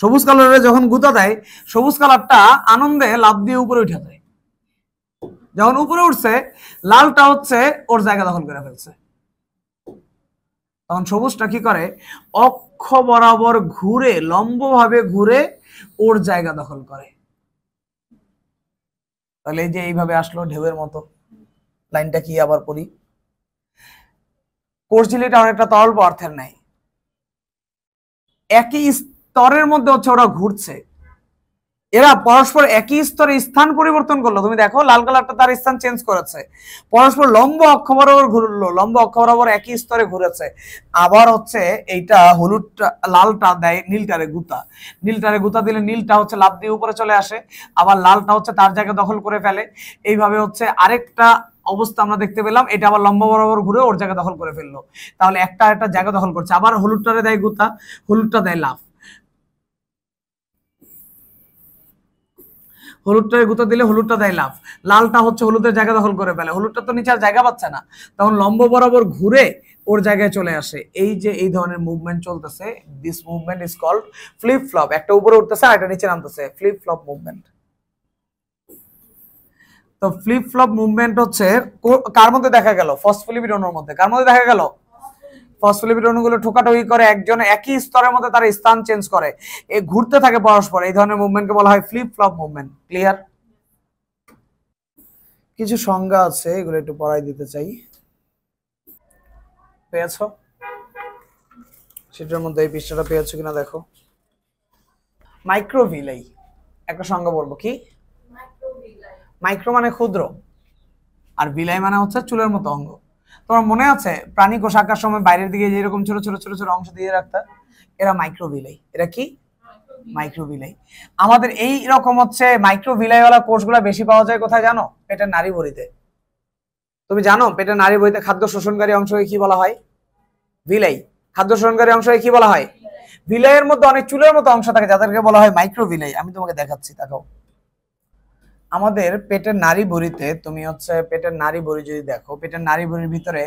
A: সবুজ কালারে যখন গুতা দেয় সবুজ কালারটা আনন্দে লাফ দিয়ে উপরে উঠে যায়। যখন উপরে উঠছে লালটা হচ্ছে ওর জায়গা দখল করে ফেলছে, তখন সবুজটা কি করে, অক্ষ বরাবর ঘুরে, লম্বভাবে ঘুরে ওর জায়গা দখল করে। তাহলে এই যে এইভাবে আসলো ঢেউয়ের মতো। লাইনটা কি আবার পড়ি। কোষ ঝিল্লিটা অনেকটা তরল পদার্থের নাই, একই স্তরের মধ্যে হচ্ছে ওরা ঘুরছে, এরা পরস্পর একই স্তরে স্থান পরিবর্তন করলো। তুমি দেখো লাল কালারটা তার স্থান চেঞ্জ করেছে, পরস্পর লম্ব অক্ষ বরাবর ঘুরলো, লম্ব অক্ষ বরাবর একই স্তরে ঘুরেছে। আবার হচ্ছে এইটা হলুদটা, লালটা দেয় নীলটারে গুতা, নীলটারে গুতা দিলে নীলটা হচ্ছে লাফ দিয়ে উপরে চলে আসে, আবার লালটা হচ্ছে তার জায়গা দখল করে ফেলে। এইভাবে হচ্ছে আরেকটা অবস্থা আমরা দেখতে পেলাম, এটা আবার লম্ব বরাবর ঘুরে ওর জায়গা দখল করে ফেললো। তাহলে একটা জায়গা দখল করছে। আবার হলুদটারে দেয় গুতা, হলুদটা দেয় লাফ, হলুদটারে গুঁতো দিলে হলুদটা দেয় লাভ, লালটা হচ্ছে হলুদের জায়গা দখল করে ফেলে, হলুদটা তো নিচে আর জায়গা পাচ্ছে না, তখন লম্ব বরাবর ঘুরে ওর জায়গায় চলে আসে। এই যে এই ধরনের মুভমেন্ট চলতেছে, this movement is called flip flop. একটা উপরে উঠতেছে আর একটা নিচে নামতেছে, ফ্লিপ ফ্লপ মুভমেন্ট। তো ফ্লিপ ফ্লপ মুভমেন্ট হচ্ছে কার মধ্যে দেখা গেল, ফসফোলিপিড অণুর মধ্যে। কার মধ্যে দেখা গেল, ফসফোলিপিড অণুগুলো ঠোকাঠুকি করে, একজন একই স্তরের মধ্যে তার স্থান চেঞ্জ করে, এই ঘুরতে থাকে পরস্পর। এই ধরনের মুভমেন্টকে বলা হয় ফ্লিপ ফ্লপ মুভমেন্ট। ক্লিয়ার? কিছু সংজ্ঞা আছে, এগুলো একটু পড়াই দিতে চাই। পেয়েছো? সেটার মধ্যে এই পৃষ্ঠাটা পেয়েছো কিনা দেখো। মাইক্রোভিলাই একটা সংজ্ঞা বলবো। কি? মাইক্রো মানে ক্ষুদ্র, আর ভিলাই মানে হচ্ছে চুলের মতো অঙ্গ। তোমার মনে আছে প্রাণী কোষ আঁকার সময় বাইরের দিকে যেরকম ছোট ছোট ছোট ছোট অংশ দিয়ে রাখতা, এরা মাইক্রোভিলাই। এরা কি? মাইক্রোভিলাই। আমাদের এই রকম হচ্ছে মাইক্রোভিলাই ওয়ালা কোষগুলো বেশি পাওয়া যায় কোথায় জানো? পেটের নাড়িভুঁড়িতে। তুমি জানো পেটের নাড়িভুঁড়িতে খাদ্য শোষণকারী অংশকে কি বলা হয়? ভিলাই। খাদ্য শোষণকারী অংশকে কি বলা হয়? ভিলাইয়ের মধ্যে অনেক চুলের মতো অংশ থাকে যাদেরকে বলা হয় মাইক্রোভিলাই। আমি তোমাকে দেখাচ্ছি, দেখো। আমাদের পেটের নাড়িভুঁড়িতে, তুমি হচ্ছে পেটের নাড়িভুঁড়ি যদি দেখো, পেটের নাড়িভুঁড়ির ভিতরে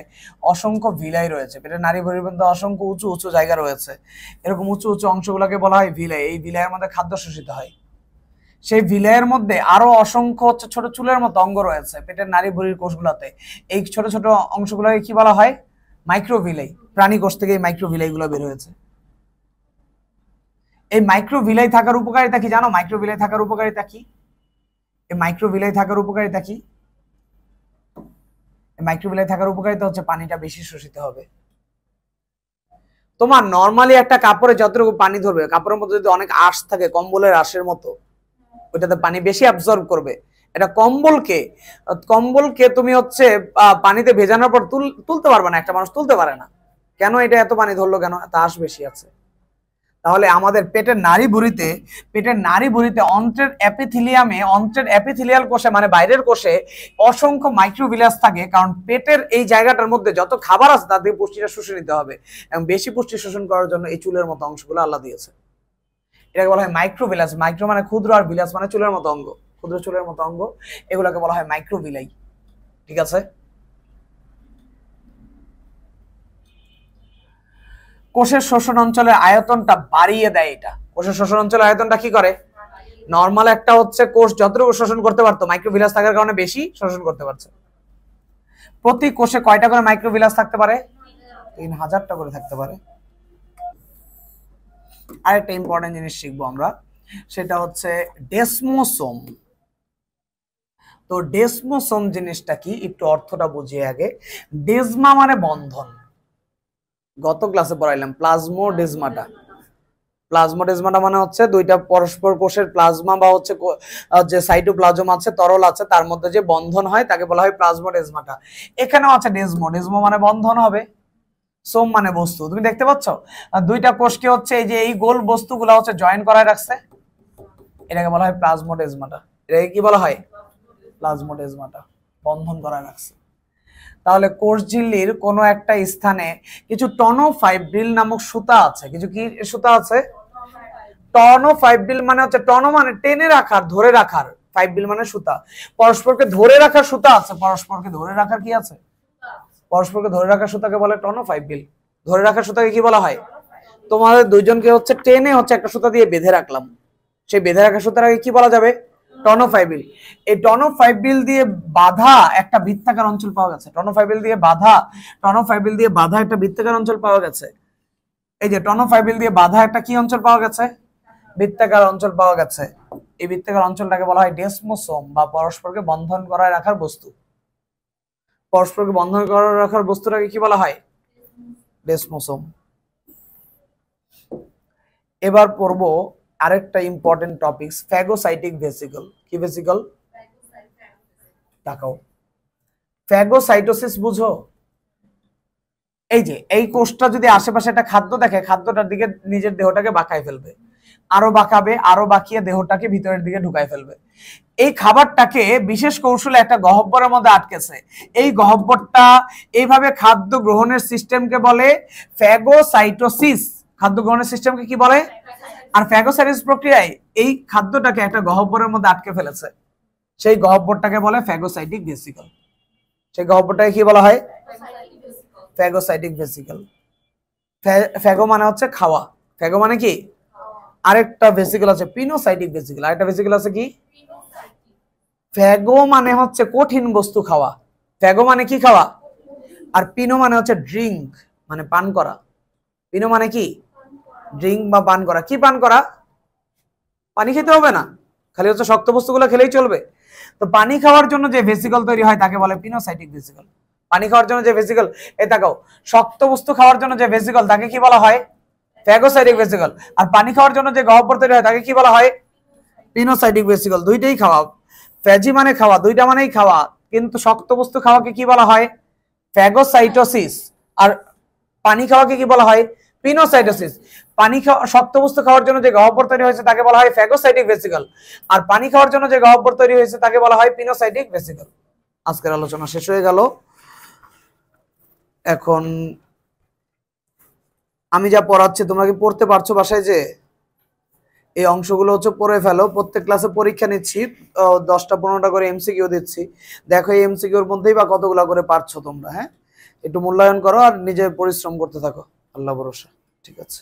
A: অসংখ্য ভিলাই রয়েছে। পেটের নাড়িভুঁড়ির মধ্যে অসংখ্য উঁচু উঁচু জায়গা রয়েছে, এরকম উঁচু উঁচু অংশগুলোকে বলা হয় ভিলাই। এই ভিলাইয়ের মধ্যে খাদ্য শোষিত হয়। সেই ভিলাইয়ের মধ্যে আরো অসংখ্য হচ্ছে ছোট চুলের মতো অঙ্গ রয়েছে পেটের নাড়িভুঁড়ির কোষগুলোতে। এই ছোট ছোট অংশগুলোকে কি বলা হয়? মাইক্রোভিলাই। প্রাণী কোষ থেকে এই মাইক্রোভিলাই গুলো বের হয়েছে। এই মাইক্রোভিলাই থাকার উপকারিতা কি জানো? মাইক্রোভিলাই থাকার উপকারিতা কি? এই মাইক্রোভিলাই থাকার উপকারিতা কি? মাইক্রোভিলাই থাকার উপকারিতা হচ্ছে পানিটা বেশি শোষিত হবে। তোমার নরমালি একটা কাপড়ে যতটুকু পানি ধরবে, কাপড়ের মধ্যে যদি অনেক আঁশ থাকে, কম্বলের আঁশের মতো, ওইটাতে পানি বেশি অ্যাবজর্ব করবে। এটা কম্বলকে তুমি হচ্ছে পানিতে ভেজানোর পর তুলতে পারবে না, একটা মানুষ তুলতে পারে না। কেন? এটা এত পানি ধরলো কেন? এত আঁশ বেশি আছে। তাহলে আমাদের পেটের নাড়িভুঁড়িতে অন্ত্রের এপিথিলিয়াল কোষে মানে বাইরের কোষে অসংখ্য মাইক্রোভিলাস থাকে, কারণ পেটের এই জায়গাটার মধ্যে যত খাবার আছে তার দিয়ে পুষ্টিটা শুষে নিতে হবে, এবং বেশি পুষ্টি শোষণ করার জন্য এই চুলের মতো অংশগুলো আল্লাহ দিয়েছে। এটাকে বলা হয় মাইক্রোভিলাস। মাইক্রো মানে ক্ষুদ্র, আর ভিলাস মানে চুলের মতো অঙ্গ, ক্ষুদ্র চুলের মতো অঙ্গ, এগুলোকে বলা হয় মাইক্রোভিলাই। ঠিক আছে? কোষের শোষণ অঞ্চলের আয়তনটা বাড়িয়ে দেয়। এটা কোষের শোষণ অঞ্চলের আয়তনটা কি করে? নরমাল একটা হচ্ছে কোষ যতটুকু শোষণ করতে পারতো, মাইক্রোভিলাস থাকার কারণে বেশি শোষণ করতে পারছে। প্রতি কোষে কয়টা করে মাইক্রোভিলাস থাকতে পারে? 3000টা করে থাকতে পারে। আরেকটা ইম্পর্টেন্ট জিনিস শিখবো আমরা, সেটা হচ্ছে ডেসমোসোম। তো ডেসমোসোম জিনিসটা কি একটু অর্থটা বুঝিয়ে আগে। ডেজমা মানে বন্ধন, গত ক্লাসে পড়াইলাম প্লাজমোডেজমাটা। প্লাজমোডেজমাটা মানে হচ্ছে দুইটা পরস্পর কোষের প্লাজমা বা হচ্ছে যে সাইটোপ্লাজম আছে, তরল আছে, তার মধ্যে যে বন্ধন হয় তাকে বলা হয় প্লাজমোডেজমাটা। এখানেও আছে ডেজমো। ডেজমো মানে বন্ধন হবে, সোম মানে বস্তু। তুমি দেখতে পাচ্ছ দুইটা কোষকে হচ্ছে এই যে এই গোল বস্তুগুলো হচ্ছে জয়েন করায় রাখছে, এটাকে বলা হয় প্লাজমোডেজমাটা। এটাকে কি বলা হয়? প্লাজমোডেজমাটা, বন্ধন করায় রাখছে। তাহলে কোষ ঝিল্লির কোনো একটা স্থানে কিছু টনোফাইব্রিল নামক সুতা আছে। কিছু কি সুতা আছে? টনোফাইব্রিল মানে হচ্ছে, টনো মানে টেনে রাখার, ধরে রাখার, ফাইব্রিল মানে সুতা। পরস্পরকে ধরে রাখার সুতা আছে, পরস্পরকে ধরে রাখার কি আছে? পরস্পরকে ধরে রাখার সুতাকে বলে টনোফাইব্রিল। ধরে রাখার সুতাকে কি বলা হয়? তোমাদের দুইজনকে হচ্ছে টেনে হচ্ছে একটা সুতা দিয়ে বেঁধে রাখলাম, সেই বেঁধে রাখার সুতাটাকে কি বলা যাবে? টনোফাইব্রিল। এই টনোফাইব্রিল দিয়ে বাঁধা একটা বৃত্তাকার অঞ্চল পাওয়া গেছে। টনোফাইব্রিল দিয়ে বাঁধা একটা বৃত্তাকার অঞ্চল পাওয়া গেছে। এই যে টনোফাইব্রিল দিয়ে বাঁধা একটা কি অঞ্চল পাওয়া গেছে? বৃত্তাকার অঞ্চল পাওয়া গেছে। এই বৃত্তাকার অঞ্চলটাকে বলা হয় ডেসমোসোম বা পরস্পরকে বন্ধন করায় রাখার বস্তু। পরস্পরকে বন্ধন করে রাখার বস্তুটাকে কি বলা হয়? ডেসমোসোম। এবার পড়বো আরেকটা ইম্পর্টেন্ট টপিক, ফ্যাগোসাইটিক ভেসিকল। কি ভেসিকল? তাকাও, ফ্যাগোসাইটোসিস বুঝো? এই যে এই কোষটা যদি আশেপাশে একটা খাদ্য দেখে, খাদ্যটার দিকে নিজের দেহটাকে বাঁকায় ফেলবে, আরো বাঁকাবে, আরো বাঁকিয়ে দেহটাকে ভিতরের দিকে ঢুকায় ফেলবে। এই খাবারটাকে বিশেষ কৌশলে একটা গহ্বরের মধ্যে আটকেছে। এই গহ্বরটা এইভাবে খাদ্য গ্রহণের সিস্টেমকে বলে ফ্যাগোসাইটোসিস। খাদ্য গ্রহণের সিস্টেমকে কি বলে? আর ফ্যাগোসাইটোসিস প্রক্রিয়ায় এই খাদ্যটাকে একটা গহ্বরের মধ্যে আটকে ফেলেছে, সেই গহ্বরটাকে বলে ফ্যাগোসাইটিক ভেসিকল। সেই গহ্বরটাকে কি বলা হয়? Phagocytic vesicle. ফ্যাগো মানে হচ্ছে খাওয়া, ফ্যাগো মানে কি? আরেকটা ভেসিকল আছে পিনোসাইটিক ভেসিকল। আরেকটা ভেসিকল আছে কি? ফ্যাগো মানে হচ্ছে কঠিন বস্তু খাওয়া, ফ্যাগো মানে কি খাওয়া? আর পিনো মানে হচ্ছে ড্রিঙ্ক, মানে পান করা। পিনো মানে কি? ড্রিঙ্ক বা পান করা। কি পান করা? পানি খেতে হবে না, খালি হচ্ছে শক্ত বস্তুগুলো খেলেই চলবে। তো পানি খাওয়ার জন্য যে ভেসিকল তৈরি হয় তাকে বলে পিনোসাইটিক ভেসিকল। পানি খাওয়ার জন্য যে ভেসিকল, এই তাকাও, শক্ত বস্তু খাওয়ার জন্য যে ভেসিকল তাকে কি বলা হয়? Phagocytic vesicle. আর পানি খাওয়ার জন্য যে গহ্বর তৈরি হয় তাকে কি বলা হয়? পিনোসাইটিক ভেসিকল। দুইটাই খাওয়া, ফ্যাজি মানে খাওয়া, দুইটা মানেই খাওয়া, কিন্তু শক্ত বস্তু খাওয়াকে কি বলা হয়? ফ্যাগোসাইটোসিস। আর পানি খাওয়াকে কি বলা হয়? পিনোসাইটোসিস। পানি খাওয়া, শক্ত বস্তু খাওয়ার জন্য যে গহ্বর তৈরি হয়েছে তাকে বলা হয় ফ্যাগোসাইটিক ভেসিকল, আর পানি খাওয়ার জন্য যে গহ্বর তৈরি হয়েছে তাকে বলা হয় পিনোসাইটিক ভেসিকল। আজকের আলোচনা শেষ হয়ে গেল। এখন আমি যা পড়াচ্ছি তোমরা কি পড়তে পারছো বাসায়? যে এই অংশগুলো হচ্ছে পড়ে ফেলো। প্রত্যেক ক্লাসে পরীক্ষা নিচ্ছি, 10টা 15টা করে এমসিকিউ দিচ্ছি। দেখো এই এমসিকিউর মধ্যেই বা কতগুলা করে পারছো তোমরা। হ্যাঁ, একটু মূল্যায়ন করো আর নিজে পরিশ্রম করতে থাকো। আল্লাহ ভরসা। ঠিক আছে।